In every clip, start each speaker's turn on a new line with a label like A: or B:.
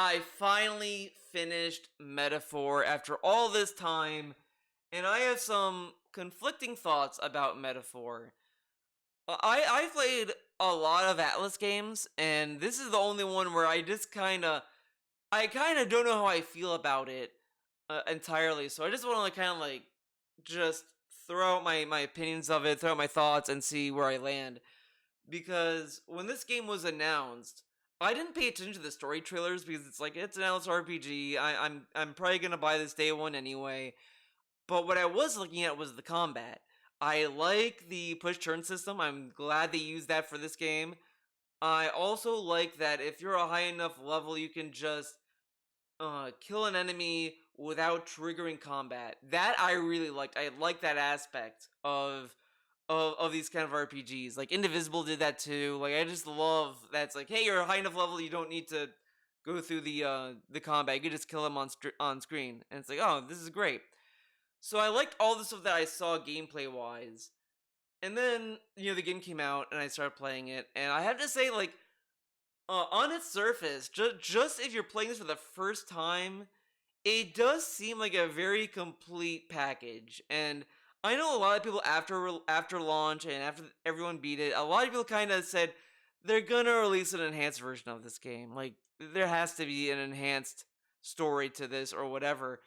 A: I finally finished Metaphor after all this time, and I have some conflicting thoughts about Metaphor. I played a lot of Atlas games, and this is the only one where I kind of don't know how I feel about it entirely. So I just want to kind of just throw out my opinions of it, throw out my thoughts, and see where I land. Because when this game was announced, I didn't pay attention to the story trailers because it's like it's an Alice RPG. I'm probably gonna buy this day one anyway. But what I was looking at was the combat. I like the push turn system. I'm glad they used that for this game. I also like that if you're a high enough level, you can just kill an enemy without triggering combat. That I really liked. I like that aspect of these kind of RPGs. Like Indivisible did that too. Like I just love that's like, hey, you're a high enough level, you don't need to go through the combat. You can just kill them on screen, and it's like, oh, this is great. So I liked all the stuff that I saw gameplay wise, and then the game came out, and I started playing it, and I have to say, like, on its surface, just if you're playing this for the first time, it does seem like a very complete package. And I know a lot of people after launch and after everyone beat it, a lot of people kind of said they're gonna release an enhanced version of this game. Like there has to be an enhanced story to this or whatever.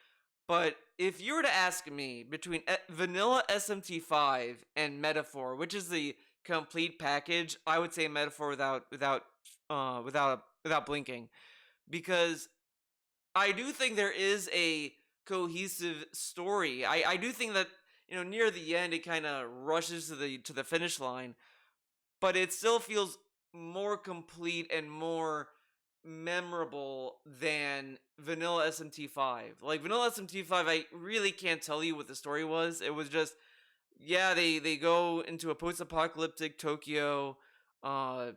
A: But if you were to ask me between vanilla SMT5 and Metaphor, which is the complete package, I would say Metaphor without blinking, because I do think there is a cohesive story. I do think that near the end it kind of rushes to the finish line, but it still feels more complete and more memorable than Vanilla SMT5. Like Vanilla SMT5, I really can't tell you what the story was. It was just yeah, they go into a post-apocalyptic Tokyo. Uh,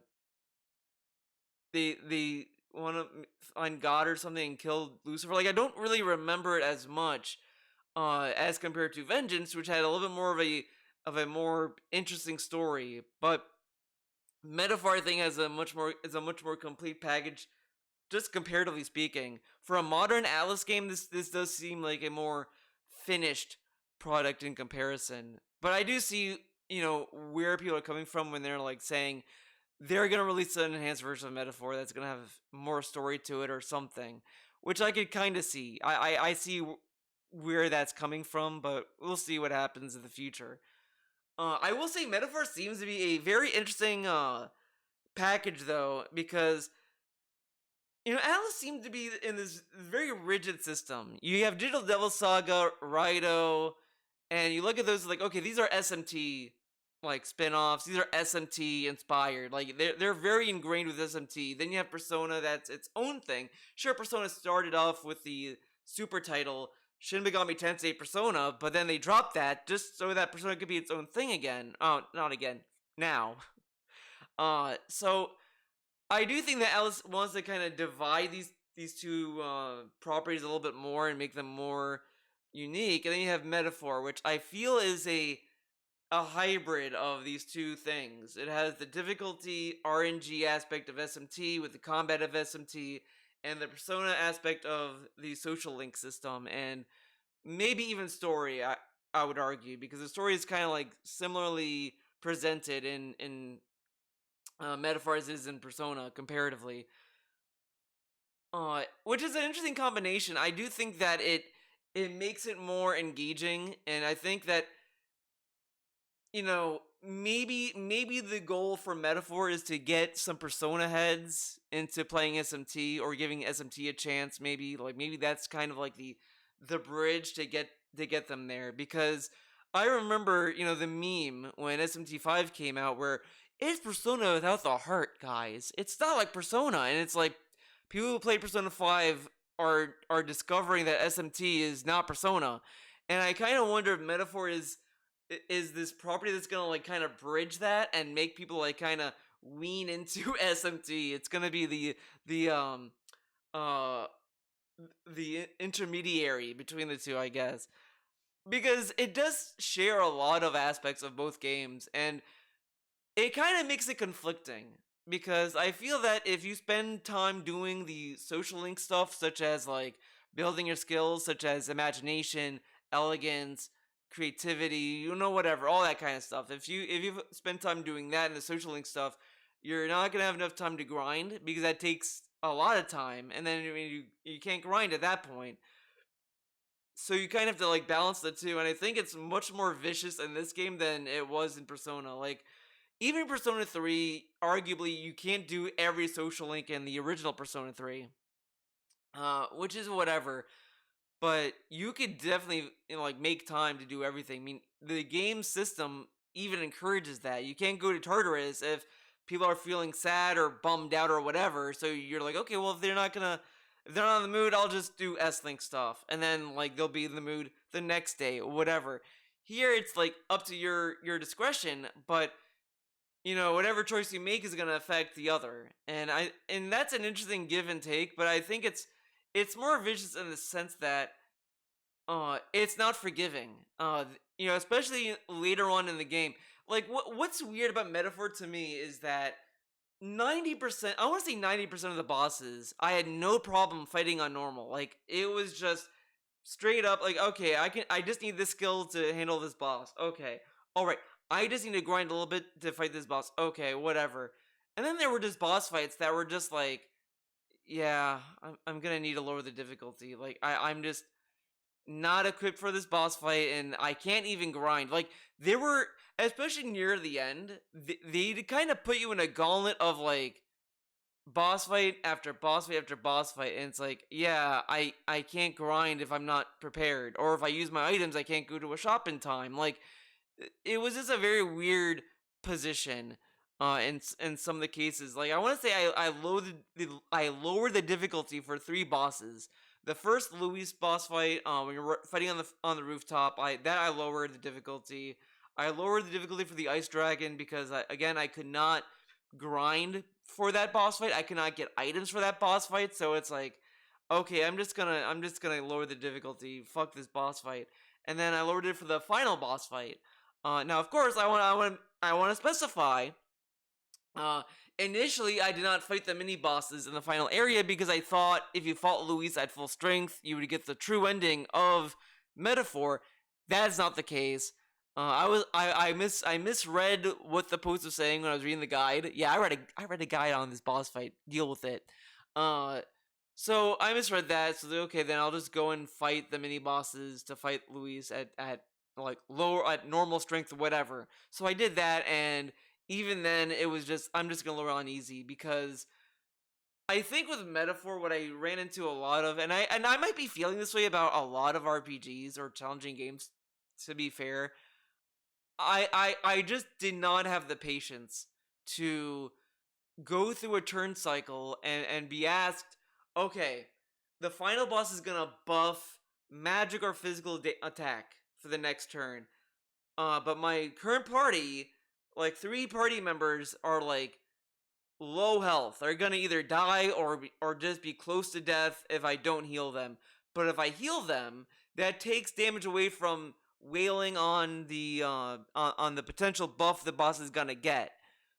A: they want to find God or something and kill Lucifer. Like I don't really remember it as much as compared to Vengeance, which had a little bit more of a more interesting story. But Metaphor I think has a much more complete package, just comparatively speaking. For a modern Alice game, this does seem like a more finished product in comparison. But I do see where people are coming from when they're like saying they're gonna release an enhanced version of Metaphor that's gonna have more story to it or something, which I could kind of see. I see where that's coming from, but we'll see what happens in the future. I will say Metaphor seems to be a very interesting package though, because Alice seemed to be in this very rigid system. You have Digital Devil Saga, Raito, and you look at those like, okay, these are SMT like spin-offs. These are SMT inspired. Like they're very ingrained with SMT. Then you have Persona, that's its own thing. Sure, Persona started off with the super title Shin Megami Tensei Persona, but then they dropped that just so that Persona could be its own thing again. Oh, not again. Now. So I do think that Alice wants to kind of divide these two properties a little bit more and make them more unique. And then you have Metaphor, which I feel is a hybrid of these two things. It has the difficulty RNG aspect of SMT with the combat of SMT and the Persona aspect of the social link system and maybe even story. I would argue because the story is kind of like similarly presented in Metaphor as is in Persona comparatively. Which is an interesting combination. I do think that it makes it more engaging, and I think that maybe the goal for Metaphor is to get some Persona heads into playing SMT or giving SMT a chance. Maybe that's kind of like the bridge to get them there, because I remember the meme when SMT5 came out where it's Persona without the heart, guys. It's not like Persona, and it's like people who play Persona 5 are discovering that SMT is not Persona, and I kind of wonder if Metaphor is this property that's gonna like kind of bridge that and make people like kind of wean into SMT. It's gonna be uh the intermediary between the two, I guess, because it does share a lot of aspects of both games, and it kind of makes it conflicting. because I feel that if you spend time doing the social link stuff, such as like building your skills, such as imagination, elegance, creativity, whatever, all that kind of stuff. If you spend time doing that and the social link stuff, you're not gonna have enough time to grind because that takes a lot of time, and then you can't grind at that point. So you kind of have to like balance the two, and I think it's much more vicious in this game than it was in Persona. Like even Persona 3, arguably, you can't do every social link in the original Persona 3, which is whatever. But you could definitely, like make time to do everything. I mean, the game system even encourages that. You can't go to Tartarus if people are feeling sad or bummed out or whatever. So you're like, okay, well, if they're not in the mood, I'll just do S-Link stuff, and then like they'll be in the mood the next day or whatever. Here, it's like up to your discretion, but whatever choice you make is going to affect the other, and that's an interesting give and take. But I think it's more vicious in the sense that it's not forgiving. Especially later on in the game. Like what's weird about Metaphor to me is that 90%, I want to say 90% of the bosses, I had no problem fighting on normal. Like it was just straight up like, okay, I just need this skill to handle this boss. Okay. All right. I just need to grind a little bit to fight this boss. Okay, whatever. And then there were just boss fights that were just like, yeah, I'm gonna need to lower the difficulty. Like I'm just not equipped for this boss fight, and I can't even grind. Like there were, especially near the end, they kind of put you in a gauntlet of like boss fight after boss fight after boss fight, and it's like, yeah, I can't grind if I'm not prepared, or if I use my items, I can't go to a shop in time. Like it was just a very weird position. In some of the cases, like I want to say, I lowered the difficulty for three bosses. The first Luis boss fight, when you're fighting on the rooftop, I lowered the difficulty. I lowered the difficulty for the ice dragon because again I could not grind for that boss fight. I could not get items for that boss fight, so it's like, okay, I'm just gonna lower the difficulty. Fuck this boss fight, and then I lowered it for the final boss fight. Now, of course, I want to specify. Uh, Initially, I did not fight the mini bosses in the final area because I thought if you fought Luis at full strength, you would get the true ending of Metaphor. That is not the case. I misread what the post was saying when I was reading the guide. Yeah, I read a guide on this boss fight. Deal with it. Uh, so I misread that. So okay, then I'll just go and fight the mini bosses to fight Luis at like lower at normal strength or whatever. So I did that, and even then it was just, I'm just gonna lower on easy because I think with Metaphor, what I ran into a lot of, and I might be feeling this way about a lot of RPGs or challenging games. To be fair, I just did not have the patience to go through a turn cycle and be asked, okay, the final boss is gonna buff magic or physical attack for the next turn. But my current party, like three party members, are like low health. They're gonna either die or just be close to death if I don't heal them. But if I heal them, that takes damage away from wailing on the potential buff the boss is gonna get.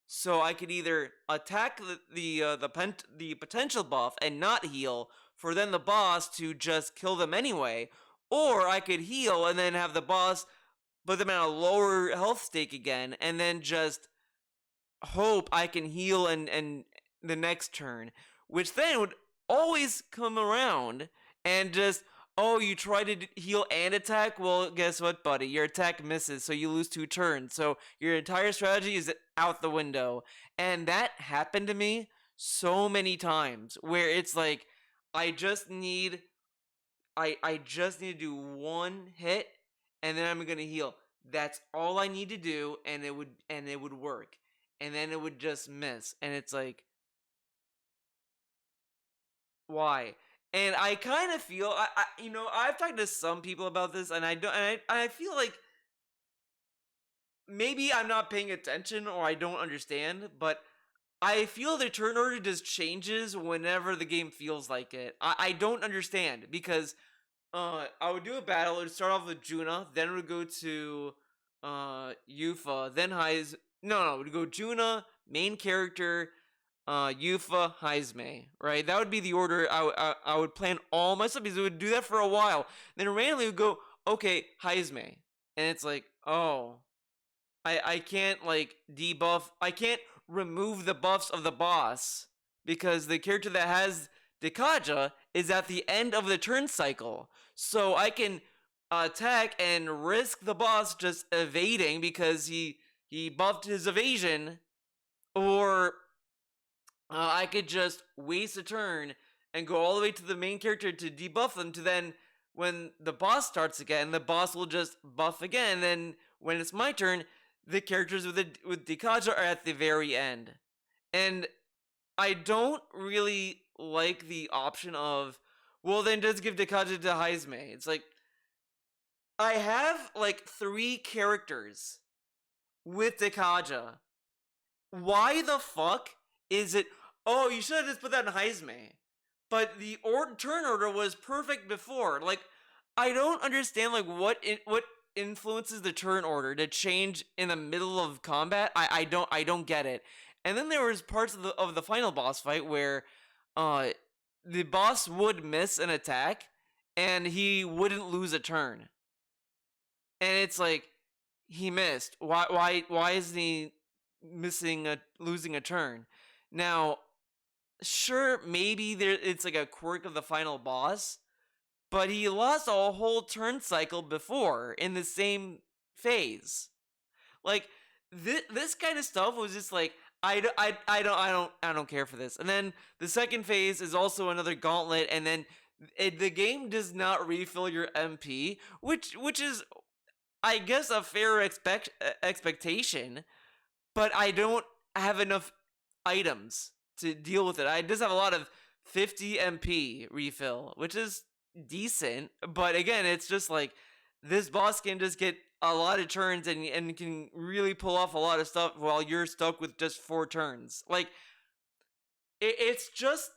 A: So I could either attack the potential buff and not heal, for then the boss to just kill them anyway, or I could heal and then have the boss put them at a lower health stake again, and then just hope I can heal and the next turn, which then would always come around and just, oh, you try to heal and attack. Well, guess what, buddy? Your attack misses, so you lose two turns. So your entire strategy is out the window, and that happened to me so many times where it's like I just need I just need to do one hit, and then I'm gonna heal. That's all I need to do, and it would work. And then it would just miss. And it's like, why? And I kind of feel I've talked to some people about this, and I don't and I feel like maybe I'm not paying attention or I don't understand, but I feel the turn order just changes whenever the game feels like it. I don't understand because I would do a battle. It would start off with Juna, then it would go to Yufa, then Heiz. No, it would go Juna, main character, Yufa, Heizme, right? That would be the order I would plan all my stuff because it would do that for a while. Then randomly it would go, okay, Heizme. And it's like, oh, I can't like debuff, I can't remove the buffs of the boss because the character that has Dekaja is at the end of the turn cycle. So I can attack and risk the boss just evading because he buffed his evasion, or I could just waste a turn and go all the way to the main character to debuff them to then when the boss starts again, the boss will just buff again. And then when it's my turn, the characters with Dekaja are at the very end. And I don't really like the option of, well, then just give Dekaja to Heizme. It's like, I have like 3 characters with Dekaja. Why the fuck is it? Oh, you should have just put that in Heizme. But the turn order was perfect before. Like, I don't understand like what influences the turn order to change in the middle of combat. I don't get it. And then there was parts of the final boss fight where the boss would miss an attack and he wouldn't lose a turn. And it's like, he missed. Why isn't he losing a turn? Now, sure, maybe it's like a quirk of the final boss, but he lost a whole turn cycle before in the same phase. Like, this kind of stuff was just like, I don't care for this. And then the second phase is also another gauntlet, and then the game does not refill your MP, which is, I guess, a fair expectation, but I don't have enough items to deal with it. I just have a lot of 50 MP refill, which is decent, but again, it's just like, this boss can just get a lot of turns and can really pull off a lot of stuff while you're stuck with just 4 turns. Like, it's just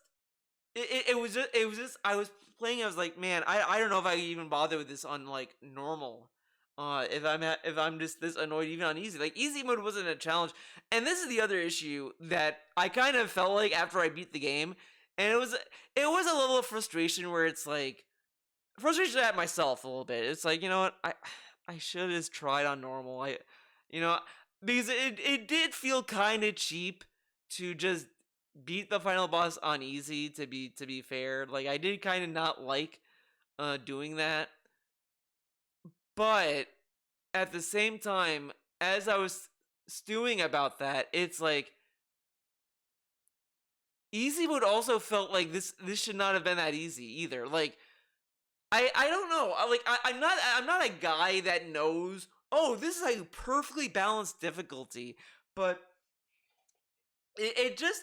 A: it was just I was playing, I was like, man, I don't know if I even bother with this on like normal. If I'm just this annoyed even on easy. Like, easy mode wasn't a challenge. And this is the other issue that I kind of felt like after I beat the game, and it was a level of frustration where it's like, frustration at myself a little bit. It's like, you know what, I should have just tried on normal. You know, because it did feel kind of cheap to just beat the final boss on easy. To be fair, like, I did kind of not like doing that, but at the same time, as I was stewing about that, it's like, easy mode also felt like this should not have been that easy either. Like, I don't know. I'm not a guy that knows, oh, this is a perfectly balanced difficulty, but it just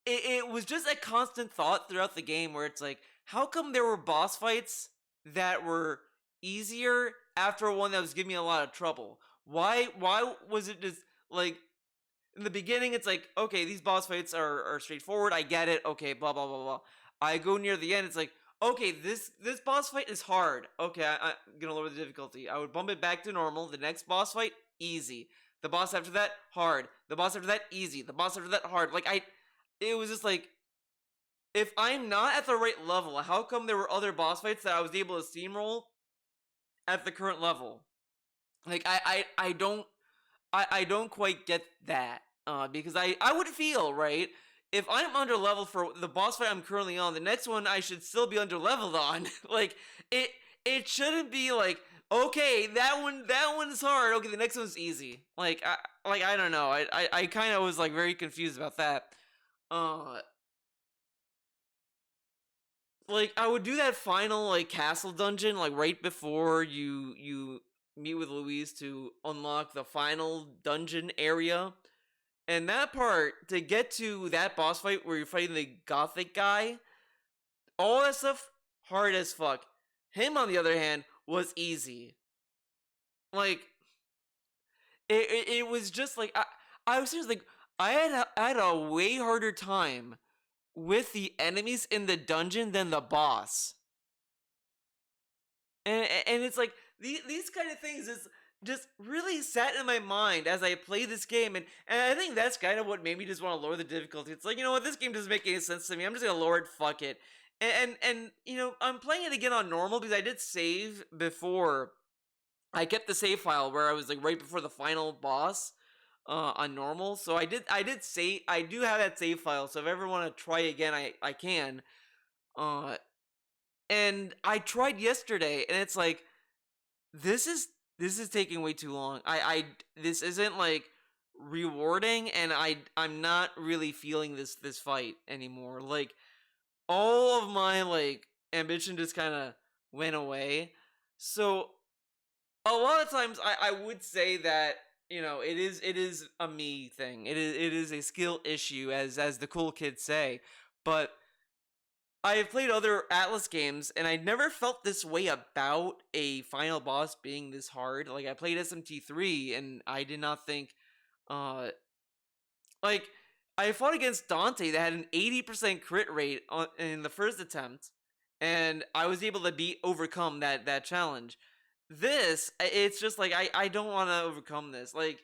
A: it was just a constant thought throughout the game where it's like, how come there were boss fights that were easier after one that was giving me a lot of trouble? Why was it just like, in the beginning it's like, okay, these boss fights are straightforward, I get it, okay, blah blah blah blah. I go near the end, it's like, okay, this boss fight is hard. Okay, I'm gonna lower the difficulty. I would bump it back to normal. The next boss fight, easy. The boss after that, hard. The boss after that, easy. The boss after that, hard. Like, it was just like, if I'm not at the right level, how come there were other boss fights that I was able to steamroll at the current level? Like, I don't quite get that. Because I would feel, right, if I'm under level for the boss fight I'm currently on, the next one I should still be under leveled on. Like, it shouldn't be like, okay, that one's hard. Okay, the next one's easy. Like, I don't know. I kind of was like very confused about that. Uh, like, I would do that final like castle dungeon like right before you meet with Louise to unlock the final dungeon area. And that part, to get to that boss fight where you're fighting the gothic guy, all that stuff, hard as fuck. Him, on the other hand, was easy. Like, it was just like, I was just like, I had a way harder time with the enemies in the dungeon than the boss. And it's like, these kind of things is, just really sat in my mind as I played this game, and I think that's kind of what made me just want to lower the difficulty. It's like, you know what, this game doesn't make any sense to me. I'm just gonna lower it. Fuck it. And you know, I'm playing it again on normal because I did save before. I kept the save file where I was like right before the final boss on normal. So I did save. I do have that save file. So if I ever want to try again, I can. Uh, and I tried yesterday, and it's like this is this is taking way too long. This isn't like rewarding, and I'm not really feeling this fight anymore. Like all of my like ambition just kind of went away. So a lot of times I would say that, you know, it is a me thing. It is a skill issue, as the cool kids say. But I have played other Atlas games, and I never felt this way about a final boss being this hard. Like I played SMT3, and I did not think, uh, like I fought against Dante that had an 80% crit rate in the first attempt, and I was able to overcome that challenge. This, it's just like I don't want to overcome this. Like,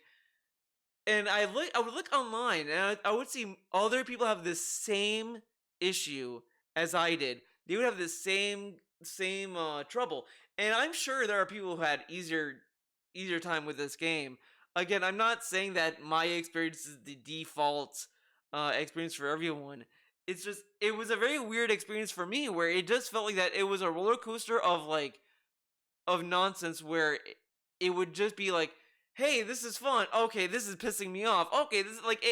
A: and I would look online, and I would see other people have this same issue as I did. They would have this same trouble, and I'm sure there are people who had easier time with this game. Again, I'm not saying that my experience is the default experience for everyone. It's just it was a very weird experience for me, where it just felt like that it was a roller coaster of like of nonsense, where it would just be like, hey, this is fun. Okay, this is pissing me off. Okay, this is like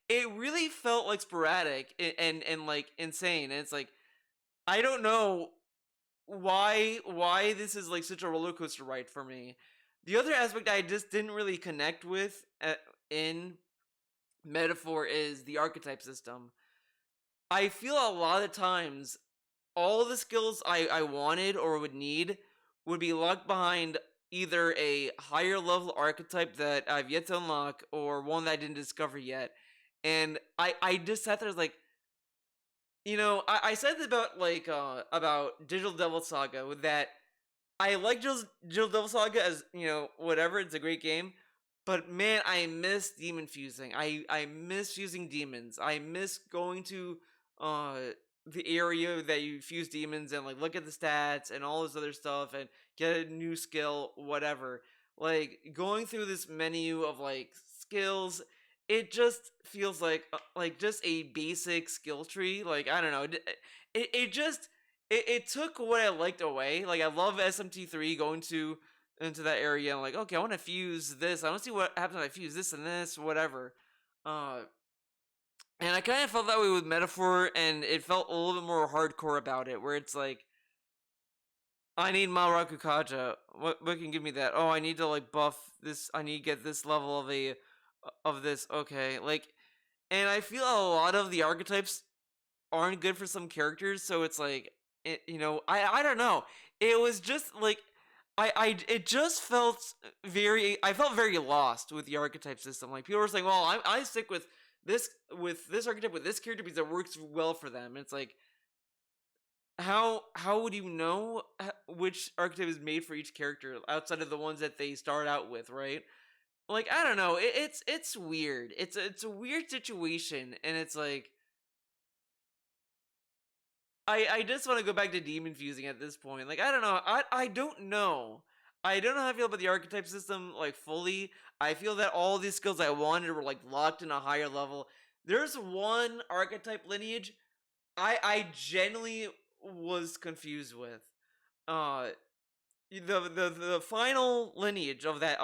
A: it really felt like sporadic and like insane. And it's like I don't know why this is like such a roller coaster ride for me. The other aspect I just didn't really connect with in Metaphor is the archetype system. I feel a lot of times all the skills I wanted or would need would be locked behind either a higher level archetype that I've yet to unlock or one that I didn't discover yet. And I just sat there like, you know, I said about Digital Devil Saga with that I like Digital Devil Saga as, you know, whatever, it's a great game. But man, I miss demon fusing. I miss fusing demons. I miss going to uh the area that you fuse demons and like look at the stats and all this other stuff and get a new skill, whatever. Like going through this menu of like skills, it just feels like just a basic skill tree. Like I don't know, it just it took what I liked away. Like I love SMT3 going to into that area. I'm like, okay, I want to fuse this. I want to see what happens when I fuse this and this, whatever. Uh, and I kind of felt that way with Metaphor, and it felt a little bit more hardcore about it, where it's like, I need Malraku Kaja. What can give me that? Oh, I need to like buff this. I need to get this level of this. Okay, like, and I feel a lot of the archetypes aren't good for some characters, so it's like, you know, I don't know. It was just like it just felt I felt very lost with the archetype system. Like people were saying, well, I stick with this archetype with this character because it works well for them. And it's like how would you know which archetype is made for each character outside of the ones that they start out with, right? Like I don't know. It's weird. It's a weird situation, and it's like I just want to go back to demon fusing at this point. Like I don't know. I don't know. I don't know how I feel about the archetype system like fully. I feel that all these skills I wanted were like locked in a higher level. There's one archetype lineage I genuinely was confused with. Uh the final lineage of that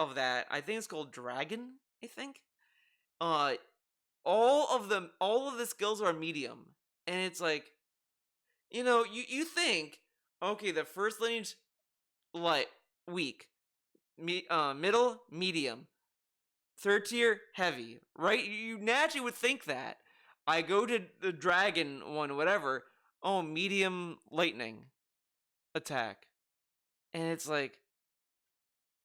A: I think it's called Dragon, I think. Uh all of the skills are medium. And it's like, you know, you think, okay, the first lineage light, weak, middle, medium, third tier, heavy, right? You naturally would think that. I go to the dragon one, whatever. Oh, medium lightning attack, and it's like,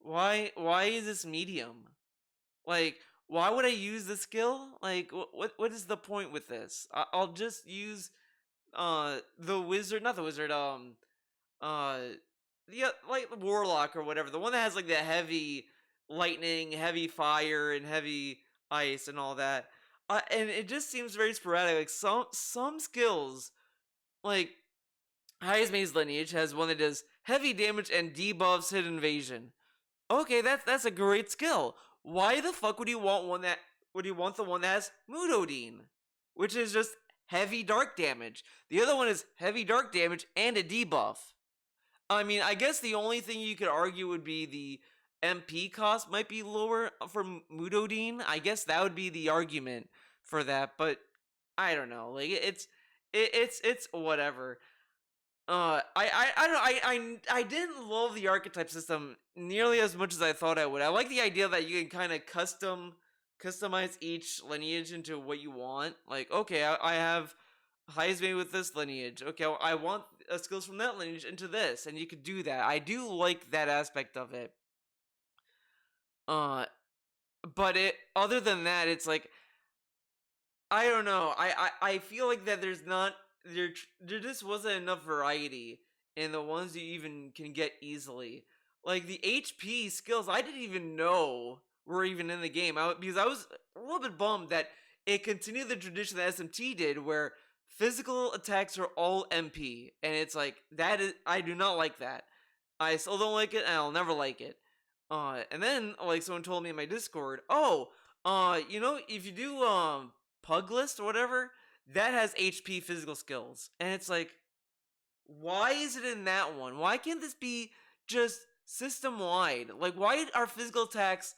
A: why is this medium? Like, why would I use the skill? Like, what is the point with this? I'll just use the wizard, not the wizard, uh like the warlock or whatever, the one that has like the heavy lightning, heavy fire, and heavy ice and all that. And it just seems very sporadic. Like some skills, like Heisman's lineage has one that does heavy damage and debuffs hit invasion. Okay, that's a great skill. Why the fuck would you want the one that has Mudodine, which is just heavy dark damage? The other one is heavy dark damage and a debuff. I mean, I guess the only thing you could argue would be the MP cost might be lower for Mudodine. I guess that would be the argument for that, but I don't know. Like it's whatever. I don't know. I didn't love the archetype system nearly as much as I thought I would. I like the idea that you can kind of customize each lineage into what you want. Like, okay, I have Heisman with this lineage. Okay, I want skills from that lineage into this, and you could do that. I do like that aspect of it. Uh, but it other than that, it's like I don't know. I feel like that there just wasn't enough variety in the ones you even can get easily. Like the HP skills, I didn't even know were even in the game. Because I was a little bit bummed that it continued the tradition that SMT did, where physical attacks are all MP, and it's like that is I do not like that. I still don't like it, and I'll never like it. And then like someone told me in my Discord, oh, if you do Pug List or whatever, that has HP physical skills, and it's like, why is it in that one? Why can't this be just system wide? Like, why are physical attacks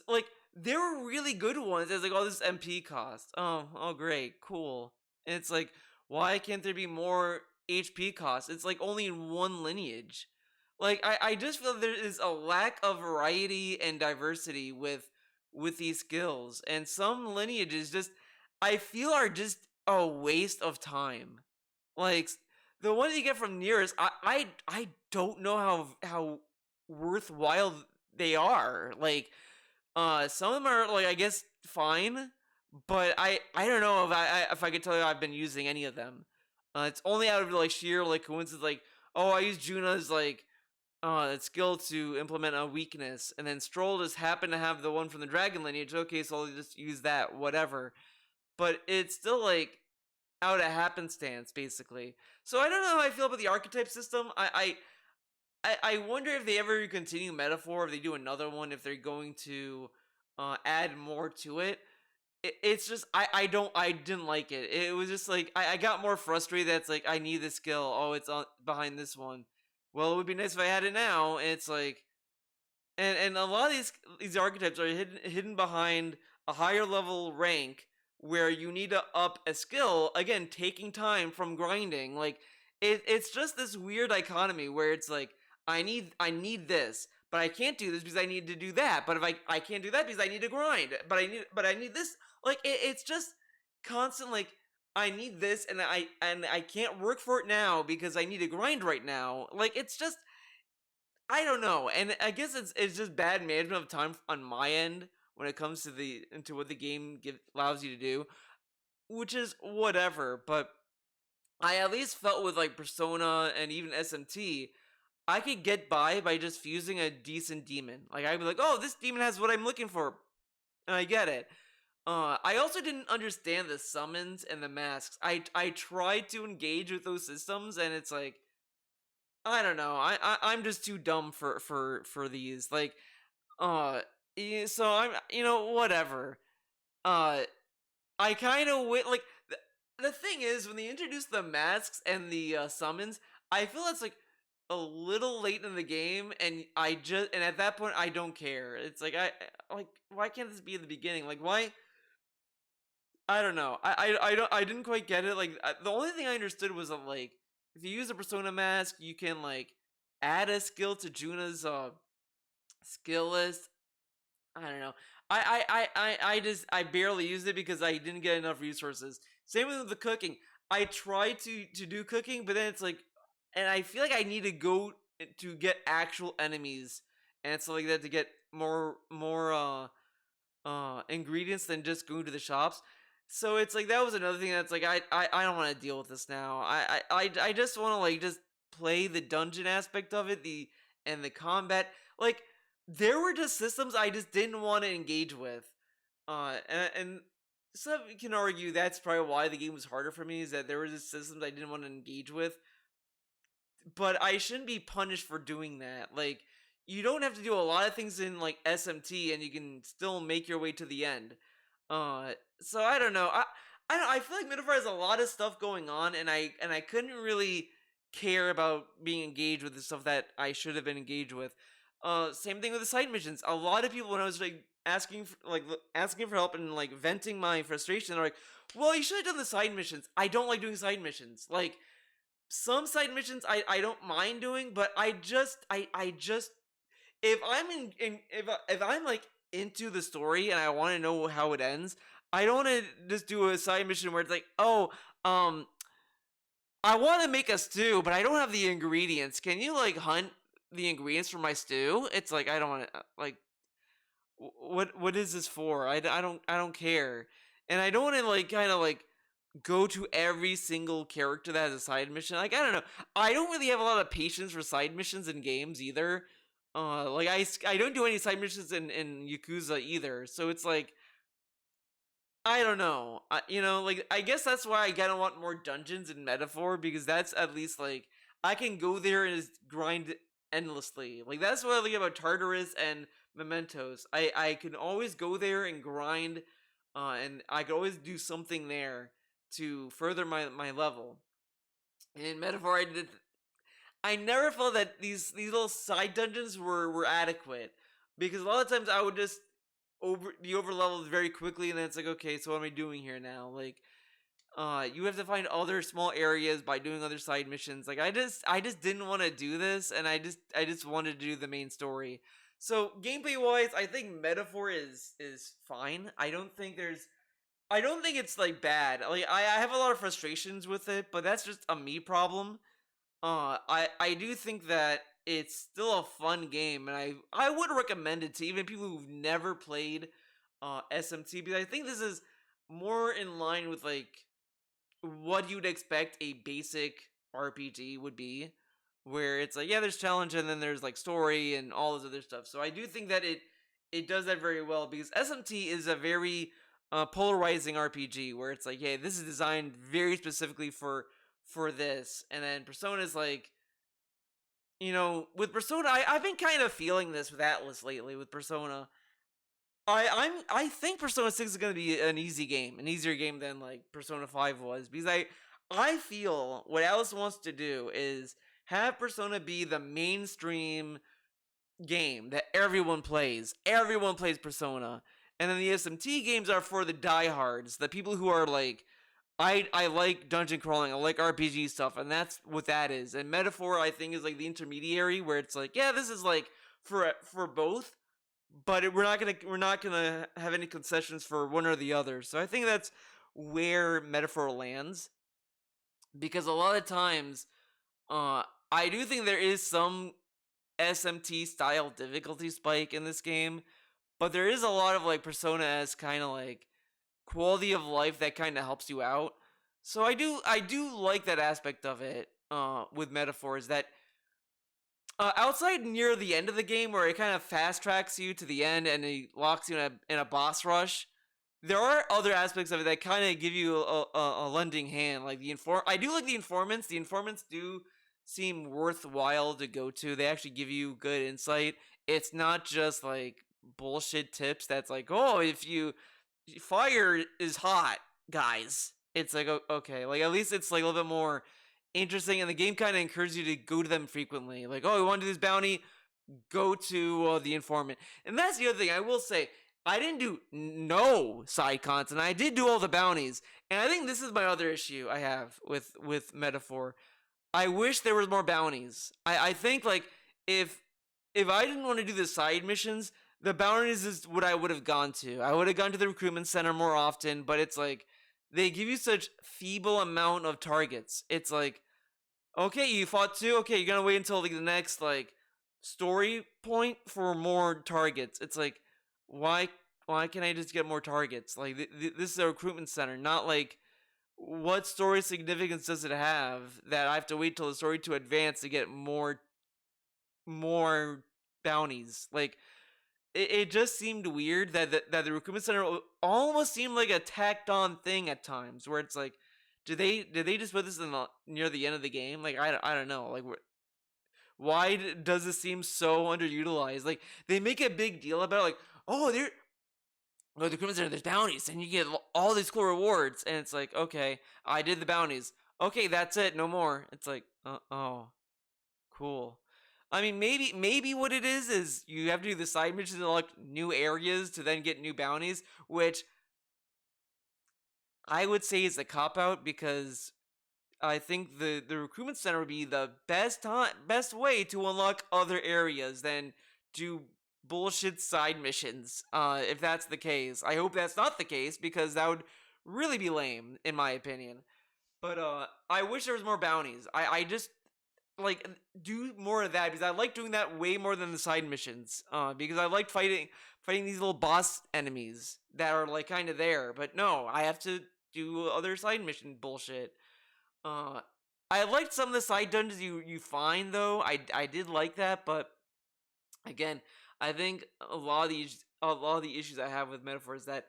A: like there were really good ones? It's like, oh, this MP cost. Oh, great, cool. And it's like, why can't there be more HP cost? It's like only in one lineage. Like, I just feel there is a lack of variety and diversity with these skills, and some lineages just I feel are just a waste of time. Like the ones you get from nearest, I don't know how worthwhile they are. Like some of them are like I guess fine, but I don't know if I could tell you I've been using any of them. It's only out of like sheer like coincidence. Like, oh, I use Juna's like skill to implement a weakness, and then Stroll just happened to have the one from the dragon lineage. Okay, so I'll just use that, whatever. But it's still like out of happenstance, basically. So I don't know how I feel about the archetype system. I wonder if they ever continue Metaphor, if they do another one, if they're going to add more to it. It's just I didn't like it. It was just like I got more frustrated. That's like I need this skill. Oh, it's on behind this one. Well, it would be nice if I had it now. And it's like, and a lot of these archetypes are hidden behind a higher level rank where you need to up a skill again, taking time from grinding. Like it's just this weird dichotomy where it's like I need this, but I can't do this because I need to do that. But if I can't do that because I need to grind, but I need this. Like it's just constant like I need this and I can't work for it now because I need to grind right now. Like it's just I don't know, and I guess it's just bad management of time on my end when it comes to the into what the game allows you to do, which is whatever. But I at least felt with like Persona and even SMT, I could get by just fusing a decent demon. Like I'd be like, oh, this demon has what I'm looking for, and I get it. I also didn't understand the summons and the masks. I tried to engage with those systems, and it's like I don't know. I'm just too dumb for these. Like, so I'm whatever. Uh, I kind of like the thing is when they introduce the masks and the summons, I feel it's like a little late in the game, and and at that point I don't care. It's like like why can't this be in the beginning? Like why? I don't know. I didn't quite get it. Like the only thing I understood was that like if you use a persona mask, you can like add a skill to Juna's skill list. I don't know. I just I barely used it because I didn't get enough resources. Same with the cooking. I tried to do cooking, but then it's like, and I feel like I need to go to get actual enemies and stuff like that to get more ingredients than just going to the shops. So it's like that was another thing that's like I don't want to deal with this now. I just want to like just play the dungeon aspect of it, the combat. Like there were just systems I just didn't want to engage with. And some can argue that's probably why the game was harder for me, is that there were just systems I didn't want to engage with. But I shouldn't be punished for doing that. Like, you don't have to do a lot of things in like SMT, and you can still make your way to the end. Uh, so I don't know. I don't. I feel like Metaphor has a lot of stuff going on, and I couldn't really care about being engaged with the stuff that I should have been engaged with. Same thing with the side missions. A lot of people, when I was like asking for help and like venting my frustration, are like, "Well, you should have done the side missions." I don't like doing side missions. Like, some side missions I don't mind doing, but I just, if I'm if I'm like into the story and I want to know how it ends, I don't want to just do a side mission where it's like, oh, um I want to make a stew, but I don't have the ingredients. Can you like hunt the ingredients for my stew? It's like, I don't want to like, what is this for? I don't care. And I don't want to like kind of like go to every single character that has a side mission. Like, I don't know. I don't really have a lot of patience for side missions in games either. Like, I don't do any side missions in Yakuza either. So it's like, I don't know. Like, I guess that's why I kind of want more dungeons in Metaphor, because that's at least like I can go there and just grind endlessly. Like, that's what I like about Tartarus and Mementos. I can always go there and grind, and I could always do something there to further my level. And in Metaphor, I never felt that these little side dungeons were adequate, because a lot of times I would just be over leveled very quickly, and then it's like, okay, so what am I doing here now? Like, you have to find other small areas by doing other side missions. Like, I just didn't want to do this, and I just wanted to do the main story. So gameplay wise, I think Metaphor is fine. I don't think it's like bad. Like, I have a lot of frustrations with it, but that's just a me problem. I do think that it's still a fun game, and I would recommend it to even people who've never played SMT, because I think this is more in line with like what you'd expect a basic RPG would be, where it's like, yeah, there's challenge and then there's like story and all this other stuff. So I do think that it does that very well, because SMT is a very polarizing RPG where it's like, hey, this is designed very specifically for this, and then Persona is like, with Persona, I've been kind of feeling this with Atlas lately. With Persona, I think Persona 6 is going to be an easy game, an easier game than like Persona 5 was, because I feel what Atlas wants to do is have Persona be the mainstream game that everyone plays. Everyone plays Persona. And then the SMT games are for the diehards, the people who are like, I like dungeon crawling, I like RPG stuff, and that's what that is. And Metaphor, I think, is like the intermediary, where it's like, yeah, this is like for both, but we're not gonna have any concessions for one or the other. So I think that's where Metaphor lands, because a lot of times, uh, I do think there is some SMT style difficulty spike in this game, but there is a lot of like Persona as kind of like quality of life that kind of helps you out. So I do like that aspect of it with Metaphors, that outside near the end of the game where it kind of fast tracks you to the end and it locks you in a boss rush. There are other aspects of it that kind of give you a lending hand, like I do like the informants. The informants do seem worthwhile to go to. They actually give you good insight. It's not just like bullshit tips that's like, oh, if you fire is hot, guys. It's like, okay, like at least it's like a little bit more interesting, and the game kind of encourages you to go to them frequently. Like, oh, we want to do this bounty, go to the informant. And that's the other thing I will say. I didn't do no side content. I did do all the bounties, and I think this is my other issue I have with Metaphor. I wish there was more bounties. I think like if I didn't want to do the side missions, the bounties is what I would have gone to. I would have gone to the recruitment center more often, but it's like they give you such feeble amount of targets. It's like, okay, you fought two. Okay, you're gonna wait until like the next like story point for more targets. It's like, why why can't I just get more targets? Like, this is a recruitment center, not like, what story significance does it have that I have to wait till the story to advance to get more bounties. Like it just seemed weird that the recruitment center almost seemed like a tacked on thing at times, where it's like, did they just put this near the end of the game? Like I don't know. Like why does this seem so underutilized? Like they make a big deal about it, like, oh, there, oh, the recruitment center, there's bounties, and you get all these cool rewards, and it's like, okay, I did the bounties. Okay, that's it, no more. It's like, oh, cool. I mean, maybe what it is you have to do the side missions to unlock new areas to then get new bounties, which I would say is a cop out because I think the recruitment center would be the best way to unlock other areas than do bullshit side missions. If that's the case, I hope that's not the case because that would really be lame in my opinion. But I wish there was more bounties. I just like do more of that because I like doing that way more than the side missions. Because I like fighting these little boss enemies that are like kind of there. But no, I have to do other side mission bullshit. Uh, I liked some of the side dungeons you find though. I did like that, but again, I think a lot of the issues I have with Metaphor is that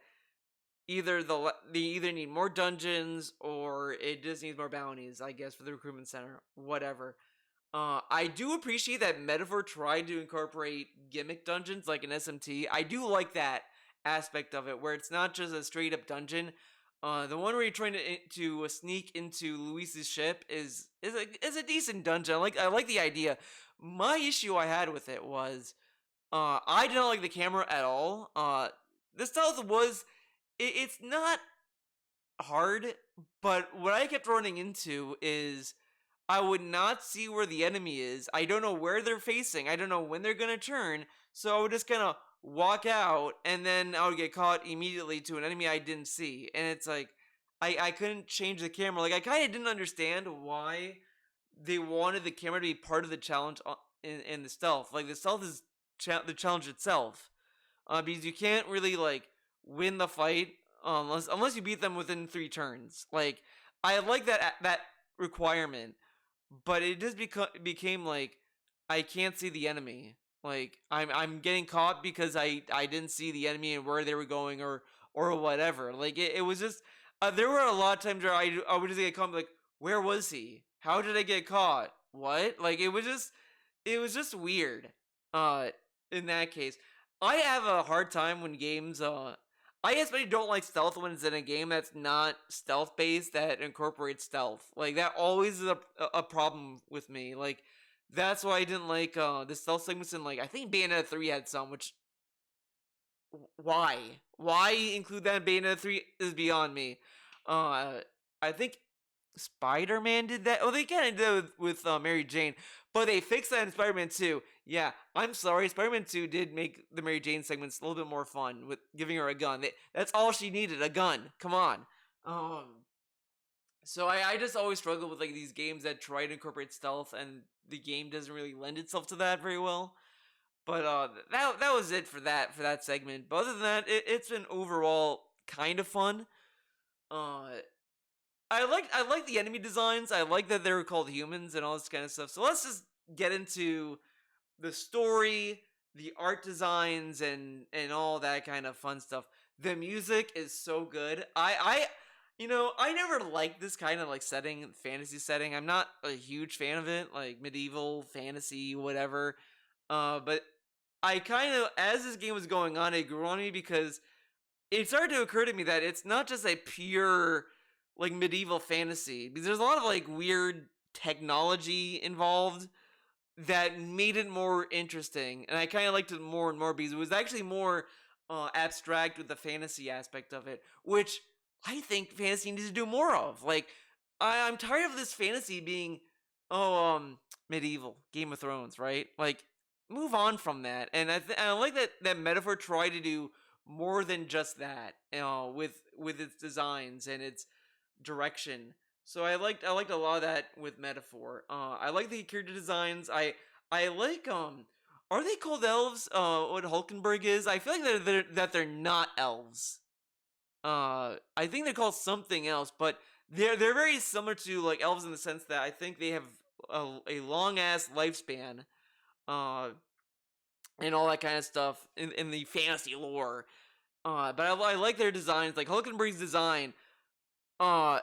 A: they either need more dungeons or it just needs more bounties. I guess for the recruitment center, whatever. I do appreciate that Metaphor tried to incorporate gimmick dungeons like an SMT. I do like that aspect of it, where it's not just a straight up dungeon. The one where you're trying to sneak into Luis's ship is a decent dungeon. I like the idea. My issue I had with it was I didn't like the camera at all. The stealth was it's not hard, but what I kept running into is I would not see where the enemy is. I don't know where they're facing. I don't know when they're gonna turn. So I would just kind of walk out, and then I would get caught immediately to an enemy I didn't see. And it's like I couldn't change the camera. Like I kind of didn't understand why they wanted the camera to be part of the challenge in the stealth. Like the stealth is the challenge itself, because you can't really like win the fight unless you beat them within 3 turns. Like I like that requirement, but it just became like I can't see the enemy. Like I'm getting caught because I didn't see the enemy and where they were going or whatever. Like it was just there were a lot of times where I would just get caught like where was he? How did I get caught? What? Like it was just weird. Uh in that case, I have a hard time when games I especially don't like stealth when it's in a game that's not stealth based that incorporates stealth. Like that always is a problem with me. Like that's why I didn't like the stealth segments in like I think Bayonetta 3 had some, which why? Why include that in Bayonetta 3 is beyond me. I think Spider-Man did that. Oh, they kind of did with Mary Jane, but they fixed that in Spider-Man 2. Yeah, I'm sorry. Spider-Man 2 did make the Mary Jane segments a little bit more fun with giving her a gun. That's all she needed, a gun. Come on. So I just always struggle with like these games that try to incorporate stealth and the game doesn't really lend itself to that very well. But that was it for that segment. But other than that, it's been overall kind of fun. Uh, I like the enemy designs. I like that they're called humans and all this kind of stuff. So let's just get into the story, the art designs, and all that kind of fun stuff. The music is so good. I never liked this kind of like setting, fantasy setting. I'm not a huge fan of it, like medieval fantasy, whatever. But I kind of, as this game was going on, it grew on me because it started to occur to me that it's not just a pure like medieval fantasy because there's a lot of like weird technology involved that made it more interesting, and I kind of liked it more and more because it was actually more abstract with the fantasy aspect of it, which I think fantasy needs to do more of. Like, I'm tired of this fantasy being, oh, medieval Game of Thrones, right? Like, move on from that. And I like that Metaphor tried to do more than just that, with its designs and its direction. So I liked a lot of that with Metaphor. I like the character designs. I like are they called elves? What Hulkenberg is? I feel like they're not elves. I think they're called something else, but they're very similar to like elves in the sense that I think they have a long ass lifespan. Uh, and all that kind of stuff in the fantasy lore. But I like their designs. Like Hulkenberg's design, uh,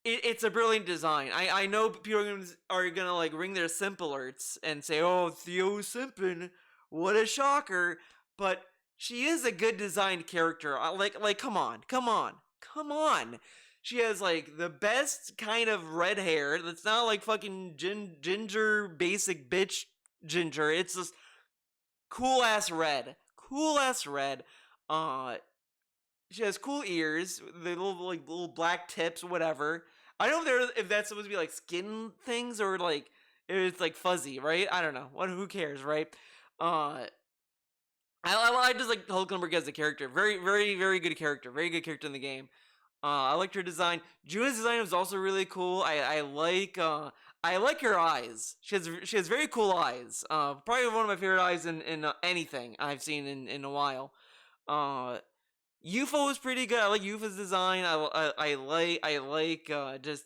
A: it's a brilliant design. I know people are gonna like ring their simp alerts and say, "Oh, Theo simping, what a shocker!" But she is a good designed character. Come on, come on, come on. She has like the best kind of red hair. That's not like fucking ginger basic bitch ginger. It's just cool ass red. Uh, she has cool ears, the little black tips, whatever. I don't know if that's supposed to be like skin things or like it's like fuzzy, right? I don't know. What? Who cares, right? Uh, I just like Hulkenberg as a character. Very good character. Very good character in the game. I liked her design. Juna's design was also really cool. I like her eyes. She has very cool eyes. Probably one of my favorite eyes in anything I've seen in a while. Uh, UFO was pretty good. I like UFO's design. I like just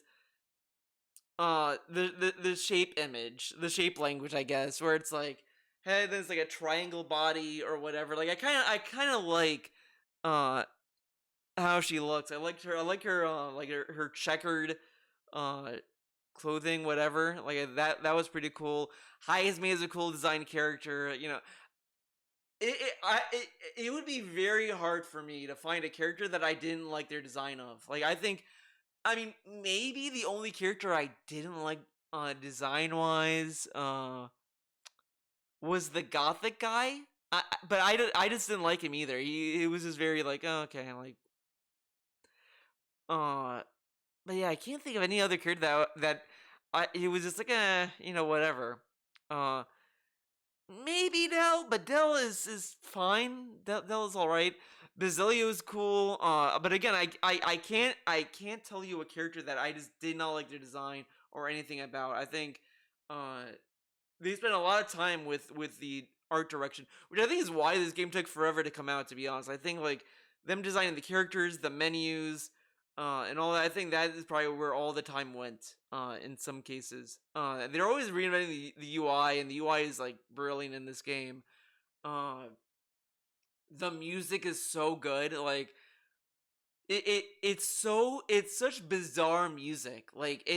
A: the shape image, the shape language, I guess, where it's like hey, there's like a triangle body or whatever. Like I kind of like uh how she looks. I liked her. I like her like her checkered uh clothing, whatever. Like that was pretty cool. Heisman is a cool design character. It would be very hard for me to find a character that I didn't like their design of. Like I mean maybe the only character I didn't like design wise was the gothic guy. But I just didn't like him either. He was just very like oh, okay like uh but yeah I can't think of any other character that I it was just like whatever. Uh Maybe Dell, but Dell is fine. Dell is all right. Basilio is cool. But again, I can't tell you a character that I just did not like their design or anything about. I think uh they spent a lot of time with the art direction, which I think is why this game took forever to come out. To be honest, I think like them designing the characters, the menus, and all that. I think that is probably where all the time went. In some cases, they're always reinventing the UI, and the UI is like brilliant in this game. Uh, the music is so good. Like it's such bizarre music. Like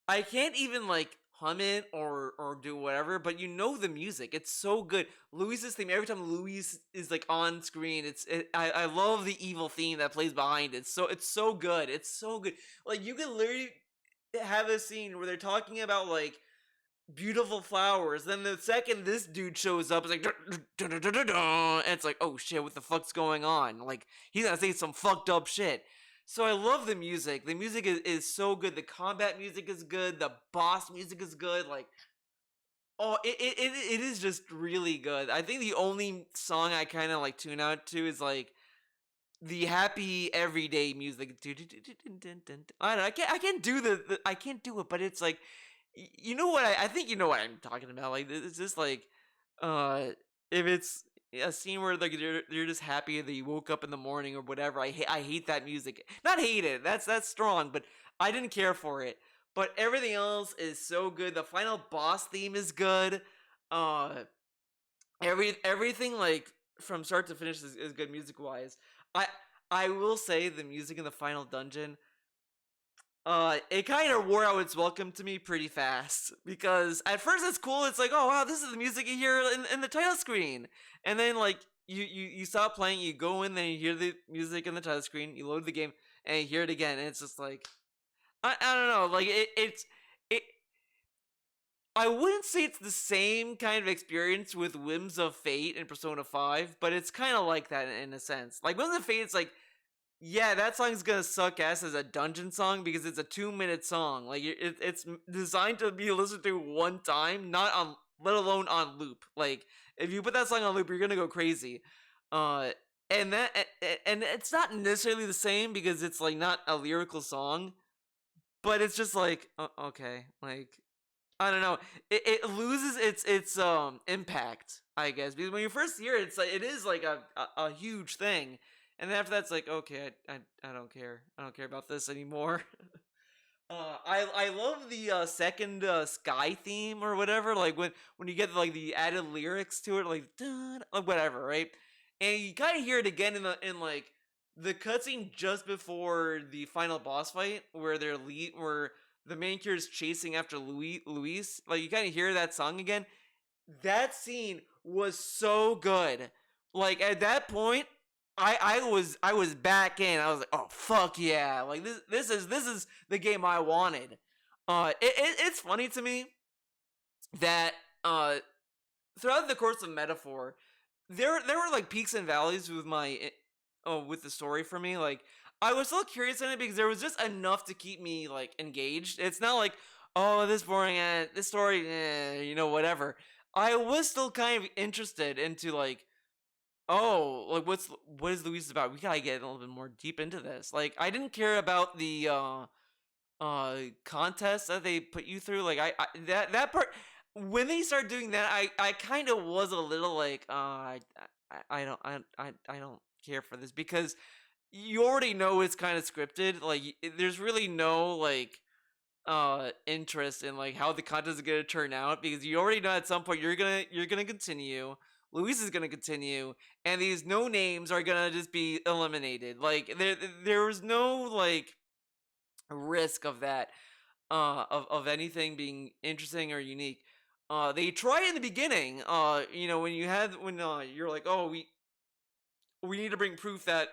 A: I can't even like hum it or do whatever, but you know the music. It's so good. Luis's theme every time Luis is like on screen, I love the evil theme that plays behind it. It's so good. It's so good. Like you can literally have a scene where they're talking about like beautiful flowers. Then the second this dude shows up, it's like and it's like, oh shit, what the fuck's going on? Like he's gonna say some fucked up shit. So I love the music. The music is so good. The combat music is good. The boss music is good. Like oh, it is just really good. I think the only song I kind of like tune out to is like the happy everyday music. I don't know. I can't do I can't do it, but it's like you know what I think you know what I'm talking about. Like it's just like uh if it's a scene where like you're just happy that you woke up in the morning or whatever. I hate that music. Not hate it. That's strong, but I didn't care for it. But everything else is so good. The final boss theme is good. Uh everything like from start to finish is good music wise. I I will say the music in the final dungeon it kind of wore out its welcome to me pretty fast because at first it's cool. It's like, oh wow, this is the music you hear in the title screen, and then like you stop playing, you go in, then you hear the music in the title screen, you load the game, and you hear it again, and it's just like I don't know, like it. I wouldn't say it's the same kind of experience with Whims of Fate in Persona 5, but it's kind of like that in a sense. Like Whims of Fate, it's like yeah, that song's gonna suck ass as a dungeon song because it's a 2 minute song. Like it's designed to be listened to one time, not on, let alone on loop. Like if you put that song on loop, you're gonna go crazy. Uh, and it's not necessarily the same because it's like not a lyrical song, but it's just like okay, like I don't know. It loses its impact, I guess, because when you first hear it, it's like it is like a huge thing, and then after that's like okay, I don't care. I don't care about this anymore. I love the second sky theme or whatever. Like when you get like the added lyrics to it, like dun, like whatever, right? And you kind of hear it again in like the cutscene just before the final boss fight, where where the main character is chasing after Luis. Like you kind of hear that song again. That scene was so good. Like at that point, I was back in. I was like, oh fuck yeah! Like this is the game I wanted. It's funny to me that throughout the course of Metaphor, there were like peaks and valleys with with the story for me. Like I was still curious in it because there was just enough to keep me like engaged. It's not like, oh, this boring, this story, whatever. I was still kind of interested into like, oh, like what is Louise about? We gotta get a little bit more deep into this. Like I didn't care about the contest that they put you through. Like that part, when they started doing that, I kind of was a little like, I don't care for this, because you already know it's kind of scripted. Like there's really no like interest in like how the contest is gonna turn out, because you already know at some point you're gonna continue. Luis is gonna continue, and these no names are gonna just be eliminated. Like there was no like risk of that, of anything being interesting or unique. They try in the beginning, when you're like, oh, we need to bring proof that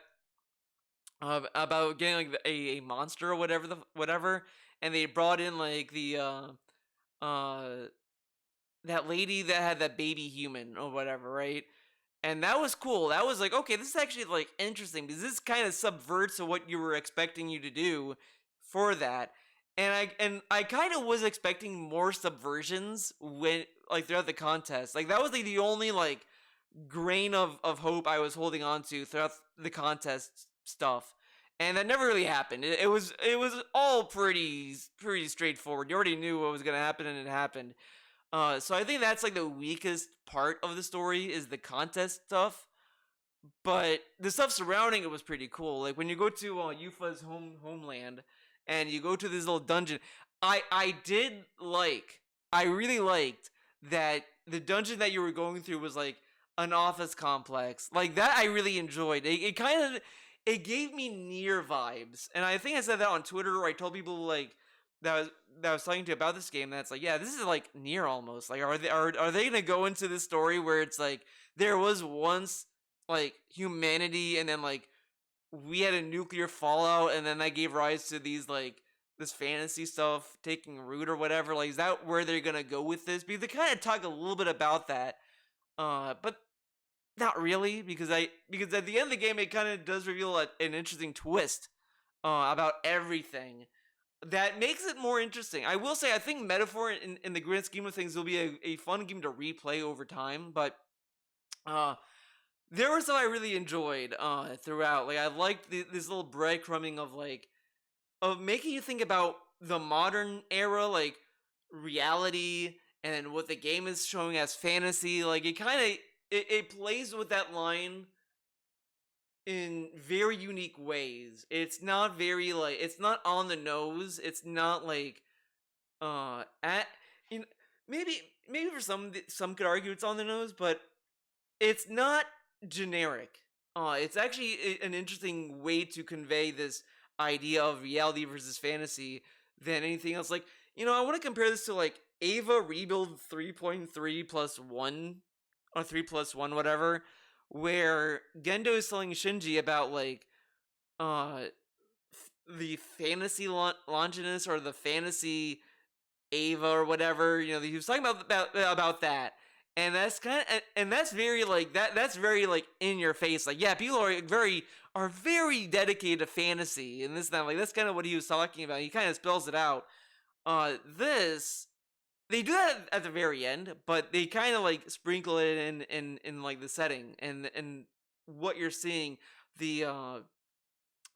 A: about getting like a monster or whatever, and they brought in like the uh that lady that had that baby human or whatever, right? And that was cool. That was like, okay, this is actually like interesting, because this kind of subverts what you were expecting you to do for that. And I kind of was expecting more subversions when like throughout the contest. Like that was like the only like grain of hope I was holding on to throughout the contest stuff. And that never really happened. It was all pretty straightforward. You already knew what was gonna happen, and it happened. So I think that's like the weakest part of the story is the contest stuff. But the stuff surrounding it was pretty cool. Like when you go to Yufa's homeland, and you go to this little dungeon, I did like I really liked that the dungeon that you were going through was like an office complex. Like that I really enjoyed. It kind of it gave me near vibes, and I think I said that on Twitter, or I told people like that was that I was talking to about this game. That's like, yeah, this is like near almost. Like, are they gonna go into this story where it's like there was once like humanity, and then like we had a nuclear fallout, and then that gave rise to these like this fantasy stuff taking root or whatever. Like, is that where they're gonna go with this? Because they kind of talk a little bit about that, but not really, because at the end of the game it kind of does reveal an interesting twist about everything that makes it more interesting. I will say, I think Metaphor, in the grand scheme of things, will be a fun game to replay over time, but uh, there was some I really enjoyed throughout. Like I liked this little breadcrumbing of like of making you think about the modern era, like reality, and what the game is showing as fantasy. Like it plays with that line in very unique ways. It's not very like it's not on the nose. It's not like at you know, maybe for some could argue it's on the nose, but it's not generic. It's actually an interesting way to convey this idea of reality versus fantasy than anything else. Like, I want to compare this to like Ava Rebuild 3.3 plus 1 or 3 plus 1, whatever, where Gendo is telling Shinji about like uh the fantasy Longinus or the fantasy Ava or whatever. He was talking about that, and that's and that's very like that's very like in your face. Like, yeah, people are very dedicated to fantasy and this and that. Like that's kind of what he was talking about. He kind of spells it out. This they do that at the very end, but they kind of like sprinkle it in like the setting and what you're seeing, the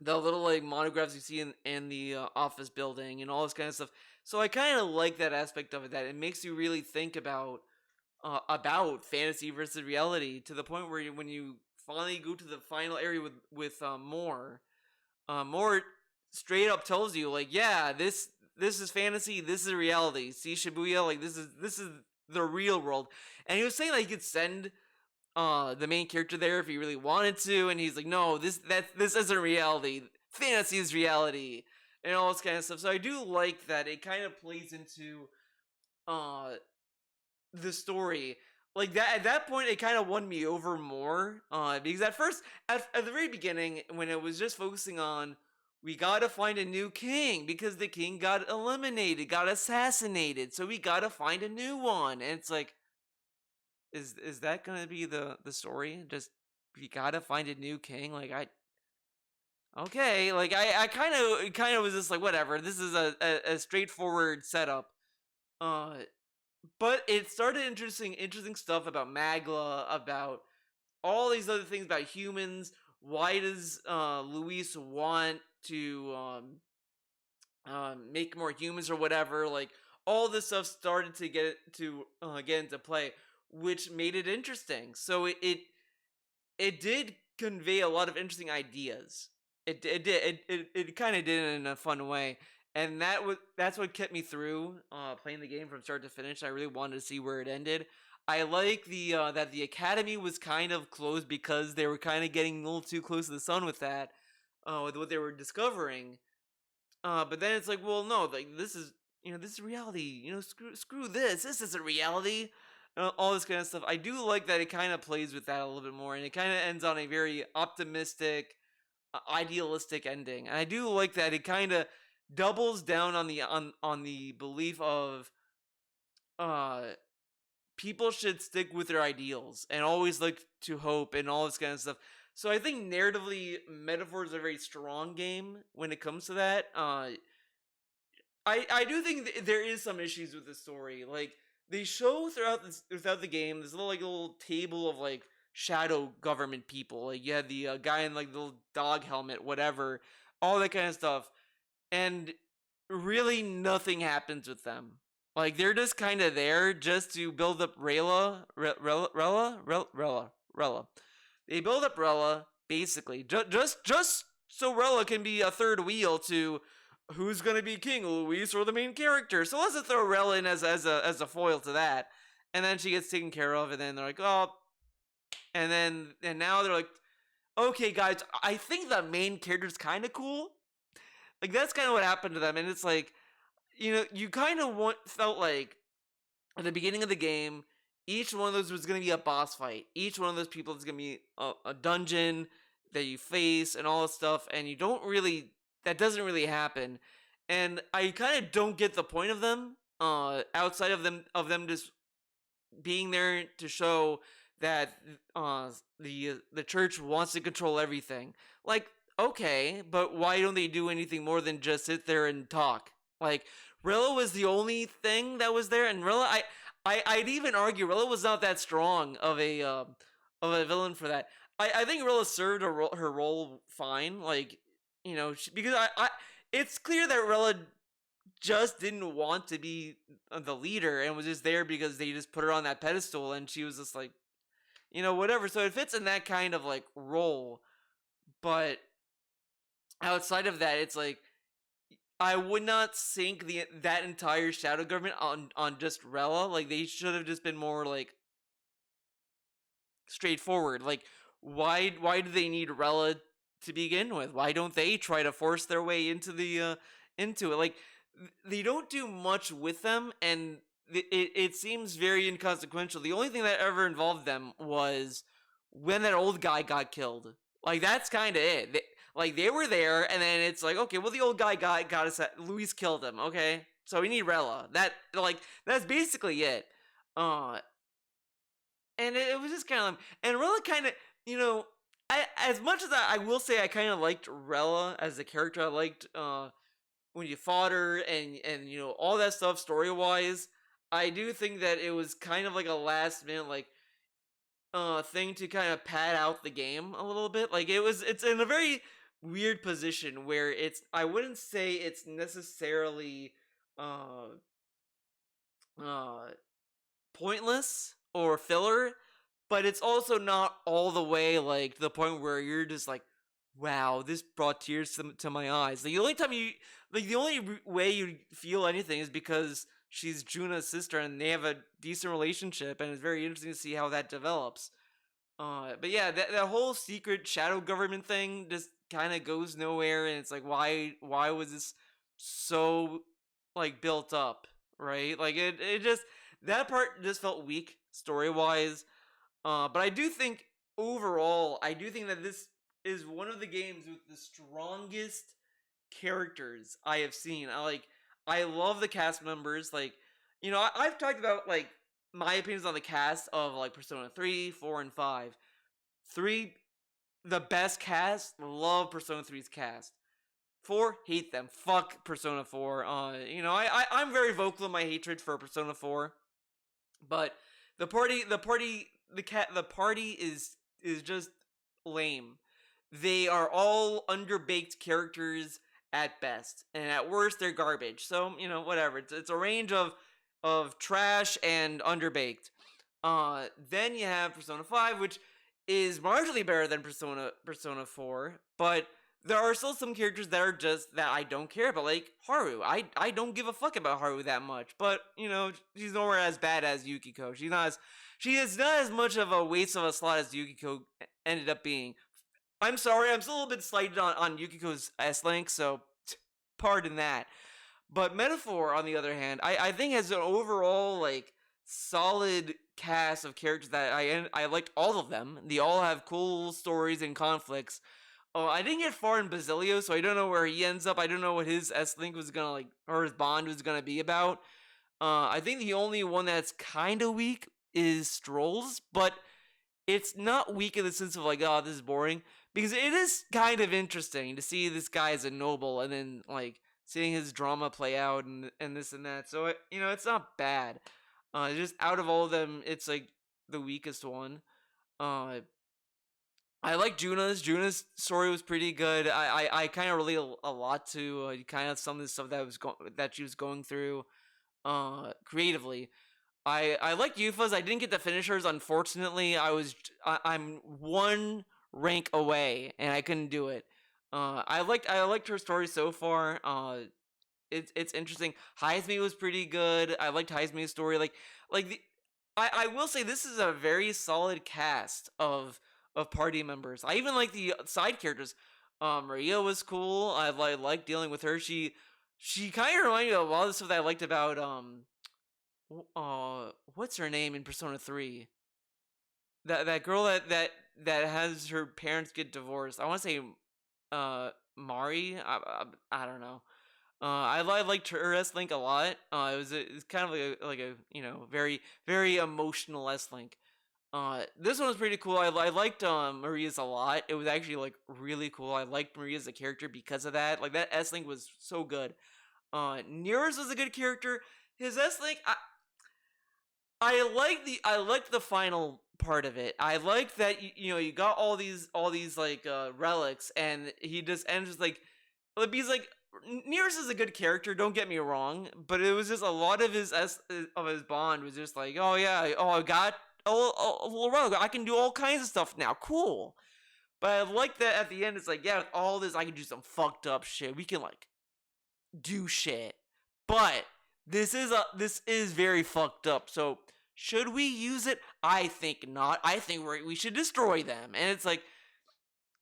A: the little like monographs you see in the office building and all this kind of stuff. So I kind of like that aspect of it, that it makes you really think about fantasy versus reality, to the point where when you finally go to the final area with more straight up tells you like, yeah, this is fantasy, this is reality. See Shibuya, like this is the real world. And he was saying that he could send the main character there if he really wanted to, and he's like, no, this isn't reality. Fantasy is reality, and all this kind of stuff. So I do like that it kind of plays into uh the story. Like that at that point it kind of won me over more. Because at first at the very beginning, when it was just focusing on we gotta find a new king because the king got eliminated, got assassinated, so we gotta find a new one. And it's like, is that gonna be the story? Just we gotta find a new king? Like I okay, like I kind of was just like whatever. This is a straightforward setup. Uh, but it started interesting stuff about Magla, about all these other things about humans. Why does Luis want to make more humans or whatever? Like all this stuff started to get into play, which made it interesting. So it did convey a lot of interesting ideas. It did it kind of did it in a fun way, and that's what kept me through playing the game from start to finish. I really wanted to see where it ended. I like the that the academy was kind of closed because they were kind of getting a little too close to the sun with that, with what they were discovering. But then it's like, well, no, like this is this is reality. Screw this. This isn't reality. All this kind of stuff. I do like that it kind of plays with that a little bit more, and it kind of ends on a very optimistic, idealistic ending. And I do like that it kind of doubles down on the belief of uh people should stick with their ideals and always look to hope and all this kind of stuff. So I think narratively, Metaphor is a very strong game when it comes to that. I do think there is some issues with the story. Like they show throughout the game, this little table of like shadow government people. Like you had the guy in like the little dog helmet, whatever, all that kind of stuff, and really nothing happens with them. Like they're just kind of there just to build up Rella. They build up Rella basically just so Rella can be a third wheel to who's gonna be king, Luis or the main character. So let's just throw Rella in as a foil to that, and then she gets taken care of, and then they're like, oh, and now they're like, okay, guys, I think the main character's kind of cool. Like that's kind of what happened to them, and it's like, you kind of felt like at the beginning of the game, each one of those was going to be a boss fight. Each one of those people is going to be a dungeon that you face and all this stuff, and that doesn't really happen. And I kind of don't get the point of them, outside of them just being there to show that the church wants to control everything. Like, okay, but why don't they do anything more than just sit there and talk? Like, Rilla was the only thing that was there, and Rilla, I'd even argue Rilla was not that strong of a villain for that. I think Rilla served her role fine, like because it's clear that Rilla just didn't want to be the leader and was just there because they just put her on that pedestal, and she was just like, whatever. So it fits in that kind of like role, but outside of that, it's like I would not sink that entire shadow government on just Rella. Like they should have just been more like straightforward. Like why do they need Rella to begin with? Why don't they try to force their way into it? Like they don't do much with them, and it seems very inconsequential. The only thing that ever involved them was when that old guy got killed. Like that's kind of it. Like they were there, and then it's like, okay, well the old guy got us. Luis killed him. Okay, so we need Rella. That's basically it. Uh, and it was just kind of, and Rella kind of, as much as I will say I kind of liked Rella as a character. I liked when you fought her and all that stuff story wise. I do think that it was kind of like a last minute like thing to kind of pad out the game a little bit. Like it's in a very weird position where I wouldn't say it's necessarily uh uh pointless or filler, but it's also not all the way like to the point where you're just like, wow, this brought tears to my eyes. The only time you like the only way you feel anything is because she's Juna's sister and they have a decent relationship, and it's very interesting to see how that develops. But yeah, that whole secret shadow government thing just kind of goes nowhere, and it's like, why was this so like built up, right? Like it just that part just felt weak story wise. But I do think overall, I do think that this is one of the games with the strongest characters I have seen. I love the cast members. Like, I've talked about like my opinions on the cast of like Persona 3, 4, and 5. 3, the best cast. Love Persona three's cast. 4, hate them. Fuck Persona 4. I'm very vocal in my hatred for Persona 4, but the party is just lame. They are all underbaked characters at best, and at worst they're garbage. So whatever. It's a range of trash and underbaked. Then you have Persona 5, which is marginally better than Persona 4, but there are still some characters that are just that I don't care about, like Haru. I don't give a fuck about Haru that much, but she's nowhere as bad as Yukiko. She is not as much of a waste of a slot as Yukiko ended up being. I'm sorry, I'm still a little bit slighted on Yukiko's S link, so pardon that. But Metaphor, on the other hand, I think has an overall like solid cast of characters that I liked all of them. They all have cool stories and conflicts. Oh, I didn't get far in Basilio, so I don't know where he ends up. I don't know what his S link was gonna like, or his bond was gonna be about. I think the only one that's kind of weak is Stroll's, but it's not weak in the sense of like, oh, this is boring, because it is kind of interesting to see this guy as a noble and then like seeing his drama play out and this and that. So it's not bad. Just out of all of them, it's like the weakest one. Uh, I like Juna's. Juna's story was pretty good. I kind of relate a lot to kind of some of the stuff that she was going through creatively. I like Yufa's. I didn't get the finishers, unfortunately. I'm one rank away, and I couldn't do it. I liked her story so far. It's interesting. Heizme was pretty good. I liked Heizme's story. Like the I will say this is a very solid cast of party members. I even like the side characters. Maria was cool. I like dealing with her. She kind of reminded me of a lot of the stuff that I liked about what's her name in Persona 3? That girl that has her parents get divorced. I want to say Mari. I don't know. I liked her S Link a lot. It's kind of like a very very emotional S Link. This one was pretty cool. I liked Maria's a lot. It was actually like really cool. I liked Maria as a character because of that. Like that S Link was so good. Near's was a good character. His S Link, I liked the final part of it. I liked that you got all these like relics, and he just ends with like he's like Nearest is a good character. Don't get me wrong, but it was just a lot of his bond was just like, oh yeah, oh I got relic. I can do all kinds of stuff now. Cool. But I like that at the end. It's like, yeah, with all this, I can do some fucked up shit. We can like do shit. But this is very fucked up. So should we use it? I think not. I think we should destroy them. And it's like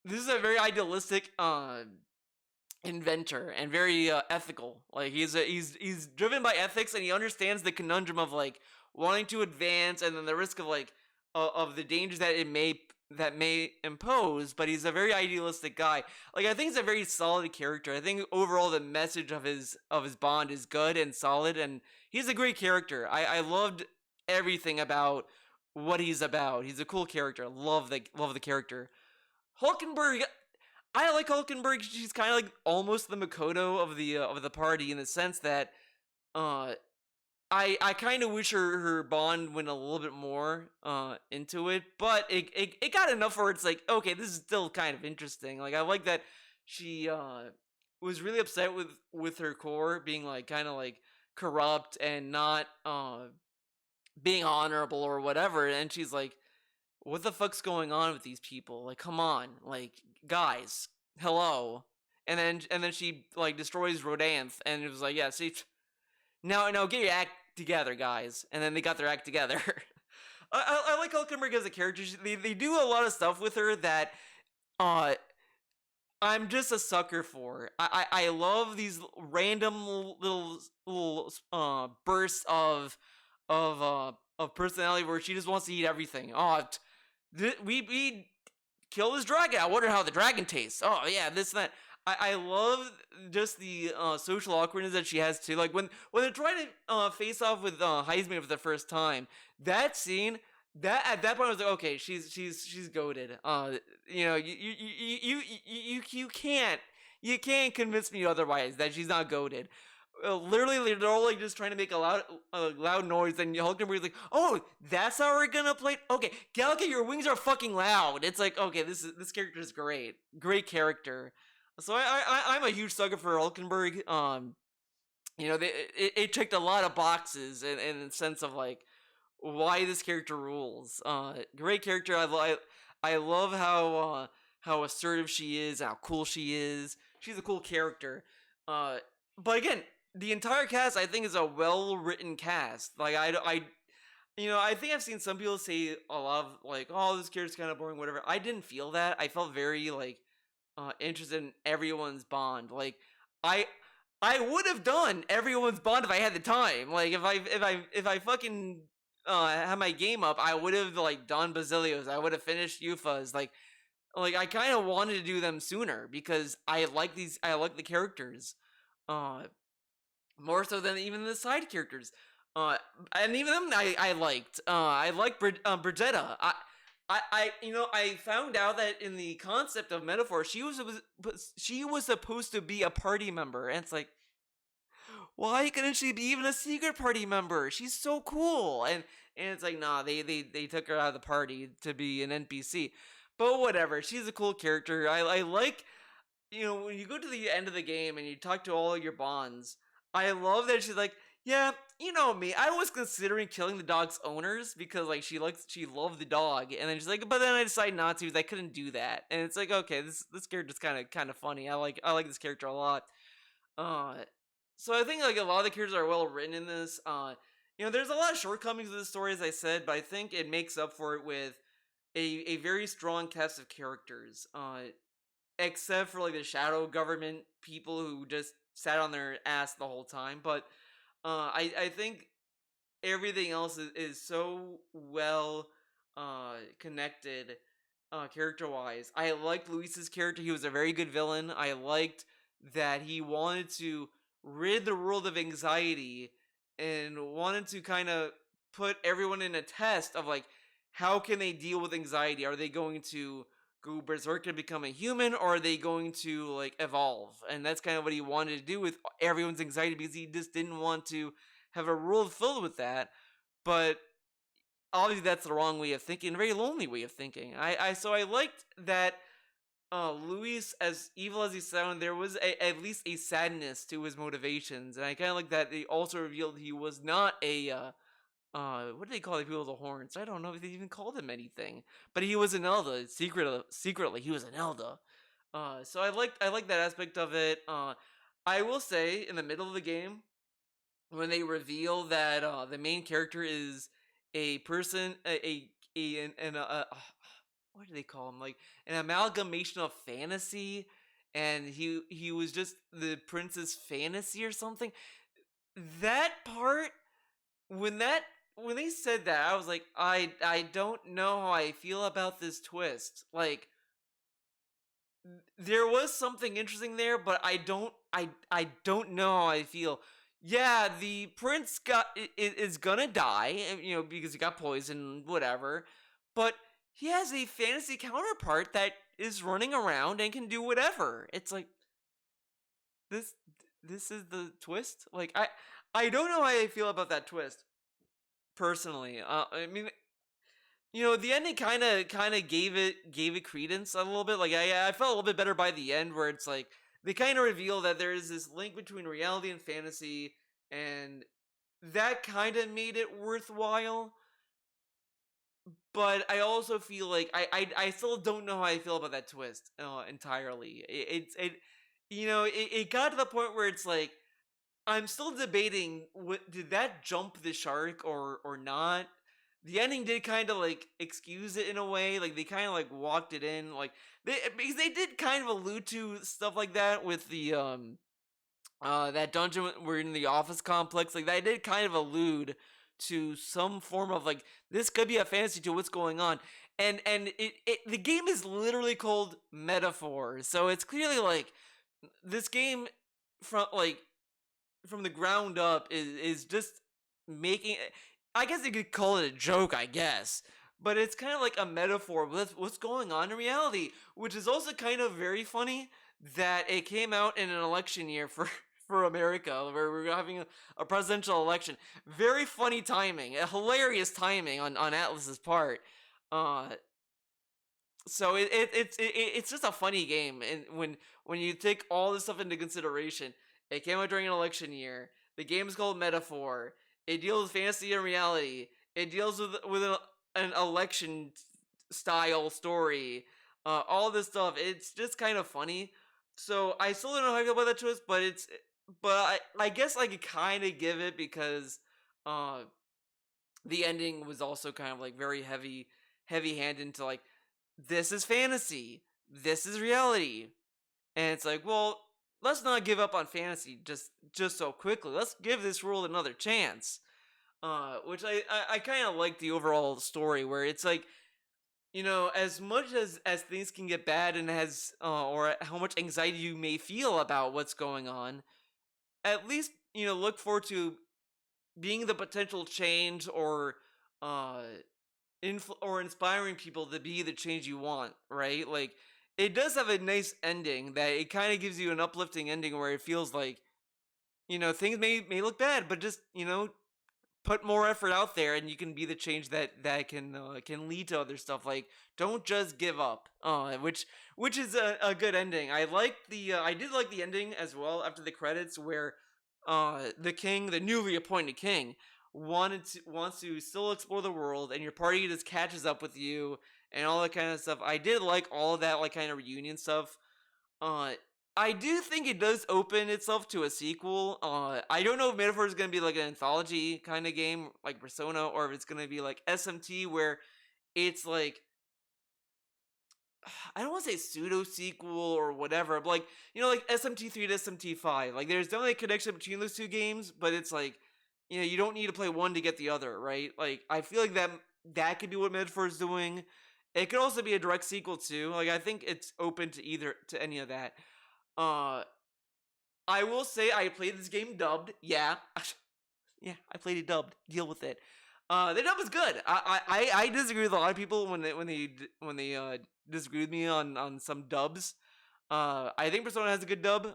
A: this is a very idealistic inventor and very ethical. Like he's driven by ethics, and he understands the conundrum of like wanting to advance and then the risk of like of the dangers that may impose, but he's a very idealistic guy. Like I think he's a very solid character. I think overall the message of his bond is good and solid, and he's a great character. I loved everything about what he's about. He's a cool character. Love the character. Hulkenberg, I like Hulkenberg. She's kind of like almost the Makoto of the party in the sense that uh I kind of wish her bond went a little bit more into it, but it got enough where it's like, okay, this is still kind of interesting. Like I like that she was really upset with her core being like kind of like corrupt and not being honorable or whatever, and she's like, what the fuck's going on with these people? Like, come on, like guys, hello. And then she like destroys Rodanth, and it was like, yeah, see, now get your act together, guys. And then they got their act together. I like Hulkenberg as a character. They do a lot of stuff with her that uh I'm just a sucker for. I love these random little bursts of personality where she just wants to eat everything. Oh, we kill this dragon. I wonder how the dragon tastes. Oh yeah, this and that. I love just the social awkwardness that she has too. Like when they're trying to face off with Heisman for the first time, that scene. That at that point I was like, okay, she's goaded. You can't convince me otherwise that she's not goaded. Literally, they're all like just trying to make a loud noise, and Hulkenberg's like, "Oh, that's how we're gonna play." Okay, Galaga, your wings are fucking loud. It's like, okay, this character is great character. So I'm a huge sucker for Hulkenberg. It checked a lot of boxes in the sense of like why this character rules. Great character. I love how assertive she is, how cool she is. She's a cool character. But again, the entire cast I think is a well written cast. Like I think I've seen some people say a lot of like, oh, this character's kind of boring, whatever. I didn't feel that. I felt very like interested in everyone's bond. Like I I would have done everyone's bond if I had the time. Like if I fucking had my game up, I would have like done Basilios. I would have finished Yufa's. Like I kind of wanted to do them sooner because I like the characters. Uh More so than even the side characters. Uh and even them I liked. I like Brigetta. I found out that in the concept of metaphor, she was supposed to be a party member, and it's like, why couldn't she be even a secret party member? She's so cool, and it's like, nah, they took her out of the party to be an NPC, but whatever. She's a cool character. I like, when you go to the end of the game and you talk to all of your bonds. I love that she's like, yeah, you know me. I was considering killing the dog's owners because like she loved the dog, and then she's like, but then I decided not to because I couldn't do that. And it's like, okay, this character's kind of funny. I like this character a lot. Uh, so I think like a lot of the characters are well written in this. There's a lot of shortcomings of the story, as I said, but I think it makes up for it with a very strong cast of characters. Except for like the shadow government people who just sat on their ass the whole time. But I think everything else is so well connected character wise. I liked Luis's character. He was a very good villain. I liked that he wanted to rid the world of anxiety and wanted to kind of put everyone in a test of like how can they deal with anxiety? Are they going to go berserk and become a human, or are they going to like evolve? And that's kind of what he wanted to do with everyone's anxiety because he just didn't want to have a world filled with that. But obviously that's the wrong way of thinking, a very lonely way of thinking. I liked that Luis, as evil as he sounded, there was at least a sadness to his motivations, and I kind of like that they also revealed he was not a what do they call the people with the horns? I don't know if they even called him anything, but he was an Elda. Secretly, he was an Elda. So I like that aspect of it. I will say in the middle of the game when they reveal that the main character is a person, what do they call him? Like an amalgamation of fantasy, and he was just the prince's fantasy or something. That part when that when they said that, I was like, I don't know how I feel about this twist. Like there was something interesting there, but I don't know how I feel. Yeah, the prince is gonna die, because he got poisoned, whatever. But he has a fantasy counterpart that is running around and can do whatever. It's like this this is the twist. Like I don't know how I feel about that twist personally. I mean, the ending kind of gave it credence a little bit. Like I felt a little bit better by the end, where it's like they kind of reveal that there is this link between reality and fantasy, and that kind of made it worthwhile. but I also feel like I still don't know how I feel about that twist entirely. It got to the point where it's like I'm still debating what did that jump the shark or not. The ending did kind of like excuse it in a way, like they kind of like walked it in, like because they did kind of allude to stuff like that with the that dungeon we're in the office complex, like that did kind of allude to some form of like this could be a fantasy to what's going on, and the game is literally called Metaphor, so it's clearly like this game from like from the ground up is just making. I guess you could call it a joke, I guess, but it's kind of like a metaphor with what's going on in reality, which is also kind of very funny that it came out in an election year for for America, where we're having a presidential election. Very funny timing, a hilarious timing on Atlas's part. Uh, so it's just a funny game, and when you take all this stuff into consideration, it came out during an election year. The game is called Metaphor. It deals with fantasy and reality. It deals with an election style story. All this stuff. It's just kind of funny. So I still don't know how I feel about that choice, but I guess I could kind of give it because uh the ending was also kind of like very heavy handed into like this is fantasy, this is reality, and it's like, well, let's not give up on fantasy just so quickly. Let's give this world another chance. Which I kind of like the overall story where it's like, as much as things can get bad and has or how much anxiety you may feel about what's going on, at least look forward to being the potential change uh or inspiring people to be the change you want, right? Like it does have a nice ending that it kind of gives you an uplifting ending where it feels like, things may look bad, but just, put more effort out there and you can be the change that can lead to other stuff. Like don't just give up. Which is a good ending. I did like the ending as well after the credits where the king, the newly appointed king, wants to still explore the world, and your party just catches up with you and all that kind of stuff. I did like all of that, like kind of reunion stuff. uh I do think it does open itself to a sequel. I don't know if Metaphor is going to be like an anthology kind of game like Persona, or if it's going to be like SMT where it's like, I don't want to say pseudo sequel or whatever, but like, like SMT3 to SMT5. Like there's definitely a connection between those two games, but it's like, you don't need to play one to get the other, right? Like I feel like that could be what Metaphor is doing. It could also be a direct sequel too. Like I think it's open to any of that. Uh I will say I played this game dubbed. Yeah. Yeah, I played it dubbed. Deal with it. The dub is good. I disagree with a lot of people when they disagree with me on some dubs. I think Persona has a good dub.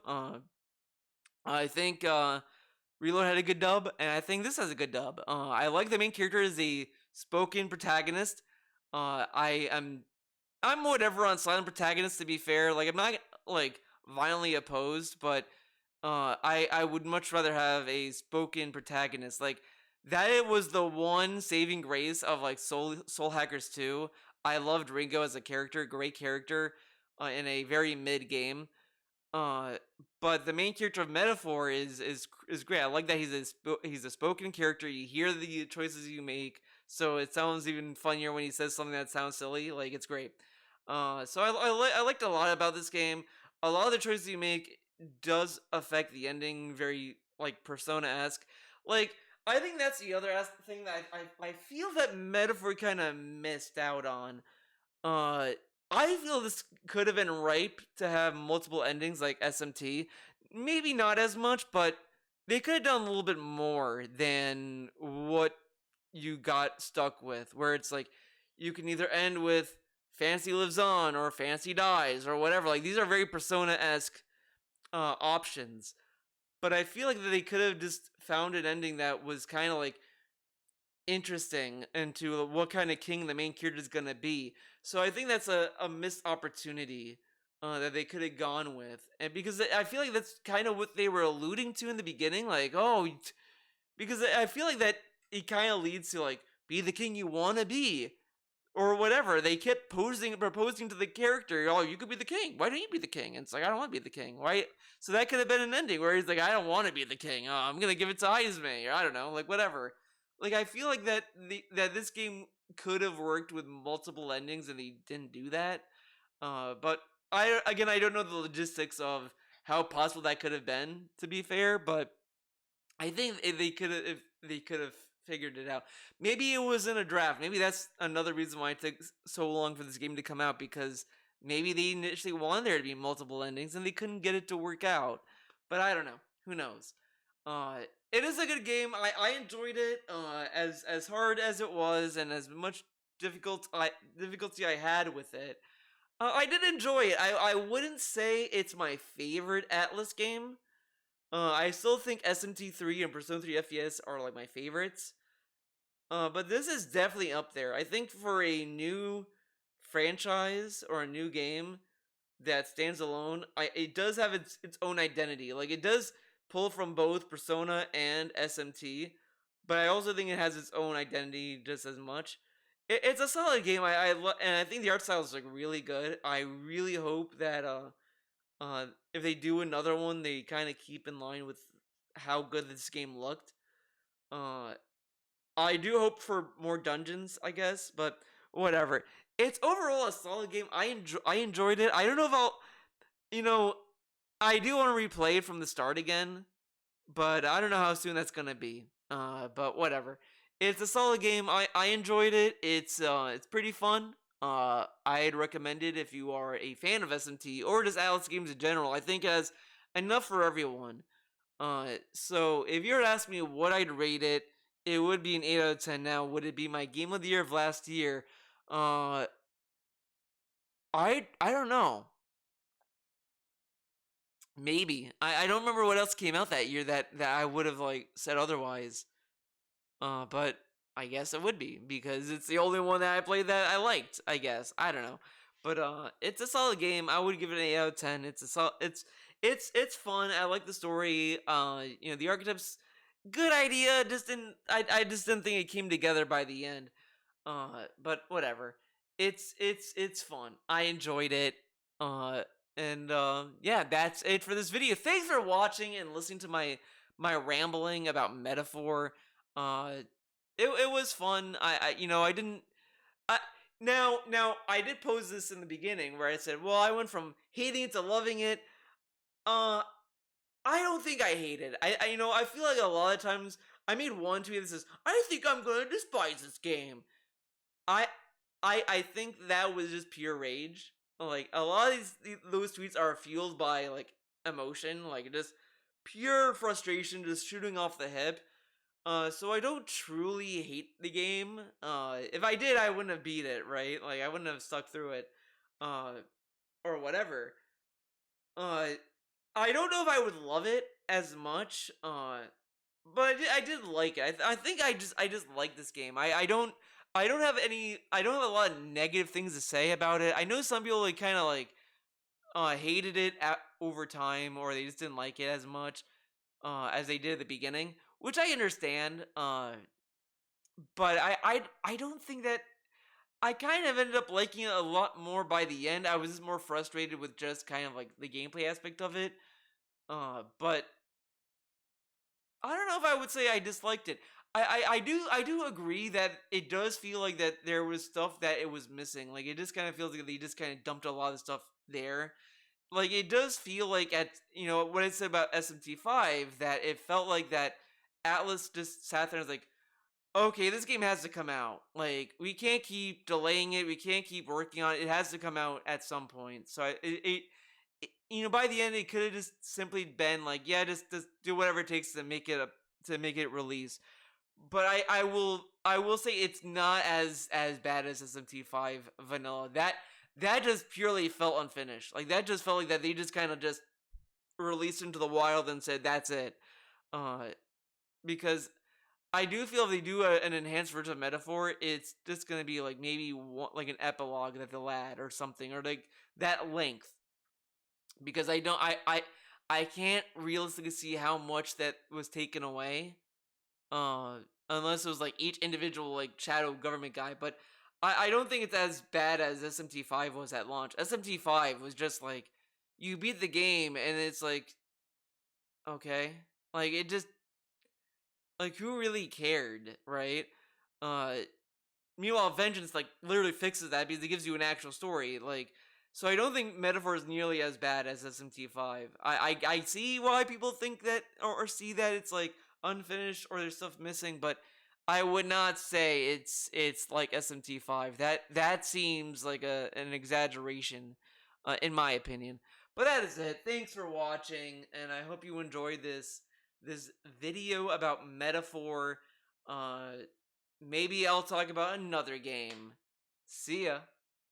A: I think Reload had a good dub, and I think this has a good dub. I like the main character as a spoken protagonist. I'm whatever on silent protagonist, to be fair. Like I'm not like violently opposed, but I would much rather have a spoken protagonist. Like that it was the one saving grace of like Soul Hackers 2. I loved Ringo as a character, great character in a very mid game. Uh, but the main character of Metaphor is great. I like that he's a spoken character. You hear the choices you make, so it sounds even funnier when he says something that sounds silly. Like it's great. So I liked a lot about this game. A lot of the choices you make does affect the ending, very like Persona esque. Like I think that's the other thing that I feel that Metaphor kind of missed out on. uh, I feel this could have been ripe to have multiple endings like SMT. Maybe not as much, but they could have done a little bit more than what you got stuck with. Where it's like you can either end with Fantasy Lives On or Fantasy Dies or whatever. Like these are very Persona esque options. But I feel like that they could have just found an ending that was kind of like interesting into what kind of king the main character is gonna be. So I think that's a missed opportunity that they could have gone with, and because I feel like that's kind of what they were alluding to in the beginning, like because I feel like that it kind of leads to like be the king you want to be. or whatever. They kept proposing to the character, "Oh, you could be the king. Why don't you be the king?" And it's like, I don't want to be the king. Why? So that could have been an ending where he's like, I don't want to be the king. Oh, I'm gonna give it to Izme, or I don't know, like whatever. Like I feel like that this game could have worked with multiple endings, and they didn't do that. But I don't know the logistics of how possible that could have been. To be fair, but I think if they could have figured it out. Maybe it was in a draft. Maybe that's another reason why it took so long for this game to come out, because maybe they initially wanted there to be multiple endings and they couldn't get it to work out. But I don't know. Who knows? Uh, it is a good game. I enjoyed it. As hard as it was and as much difficulty I had with it, I did enjoy it. I wouldn't say it's my favorite Atlas game. I still think SMT3 and Persona 3 FES are like my favorites. But this is definitely up there. I think for a new franchise or a new game that stands alone, it does have its own identity. Like it does pull from both Persona and SMT, but I also think it has its own identity just as much. It's a solid game. And I think the art style is like really good. I really hope that if they do another one, they kind of keep in line with how good this game looked. Uh, I do hope for more dungeons, I guess, but whatever. It's overall a solid game. I enjoyed it. I don't know if I'll, you know, I do want to replay it from the start again, but I don't know how soon that's gonna be. But whatever. It's a solid game. I enjoyed it. It's pretty fun. I'd recommend it if you are a fan of SMT or just Alex games in general. I think it has enough for everyone. So if you were to ask me what I'd rate it, it would be an 8 out of 10. Now, would it be my game of the year of last year? Uh, I don't know. Maybe. I don't remember what else came out that year that I would have like said otherwise. But I guess it would be because it's the only one that I played that I liked. I guess I don't know, but it's a solid game. I would give it an 8 out of 10. It's fun. I like the story. The archetypes, good idea. Just didn't I just didn't think it came together by the end. But whatever. It's fun. I enjoyed it. Uh, and yeah, that's it for this video. Thanks for watching and listening to my rambling about Metaphor. Uh, it was fun. I didn't. I now I did pose this in the beginning where I said, well, I went from hating it to loving it. Uh, I don't think I hate it. I feel like a lot of times I made one tweet that says, I think I'm gonna despise this game. I I think that was just pure rage. Like a lot of those tweets are fueled by like emotion, like just pure frustration, just shooting off the hip. So I don't truly hate the game. If I did, I wouldn't have beat it, right? Like I wouldn't have stuck through it, uh, or whatever. Uh, I don't know if I would love it as much. But I did like it. I think I just like this game. I don't have any. I don't have a lot of negative things to say about it. I know some people like kind of like hated it over time, or they just didn't like it as much as they did at the beginning, which I understand. But I don't think that I kind of ended up liking it a lot more by the end. I was just more frustrated with just kind of like the gameplay aspect of it. But I don't know if I would say I disliked it. I do agree that it does feel like that there was stuff that it was missing. Like it just kind of feels like they just kind of dumped a lot of stuff there. Like it does feel like at what I said about SMT5, that it felt like that Atlas just sat there and was like, okay, this game has to come out. Like we can't keep delaying it. We can't keep working on it. It has to come out at some point. So by the end, it could have just simply been like, yeah, just do whatever it takes to make it release. But I will say it's not as bad as SMT5 vanilla. That just purely felt unfinished. Like that just felt like that they just kind of just released into the wild and said that's it. Uh, because I do feel if they do an enhanced version of Metaphor, it's just gonna be like maybe like an epilogue that they'll add or something, or like that length. Because I don't, I can't realistically see how much that was taken away, uh, unless it was like each individual like shadow government guy. But I don't think it's as bad as SMT5 was at launch. SMT5 was just like you beat the game and it's like okay, like it just like who really cared, right? Uh, Meanwhile, Vengeance like literally fixes that because it gives you an actual story. Like, so I don't think Metaphor is nearly as bad as SMT5. I see why people think that or see that it's like unfinished or there's stuff missing, but I would not say it's like SMT5. That seems like an exaggeration, in my opinion. But that is it. Thanks for watching, and I hope you enjoyed this video about Metaphor. Uh, Maybe I'll talk about another game. See ya.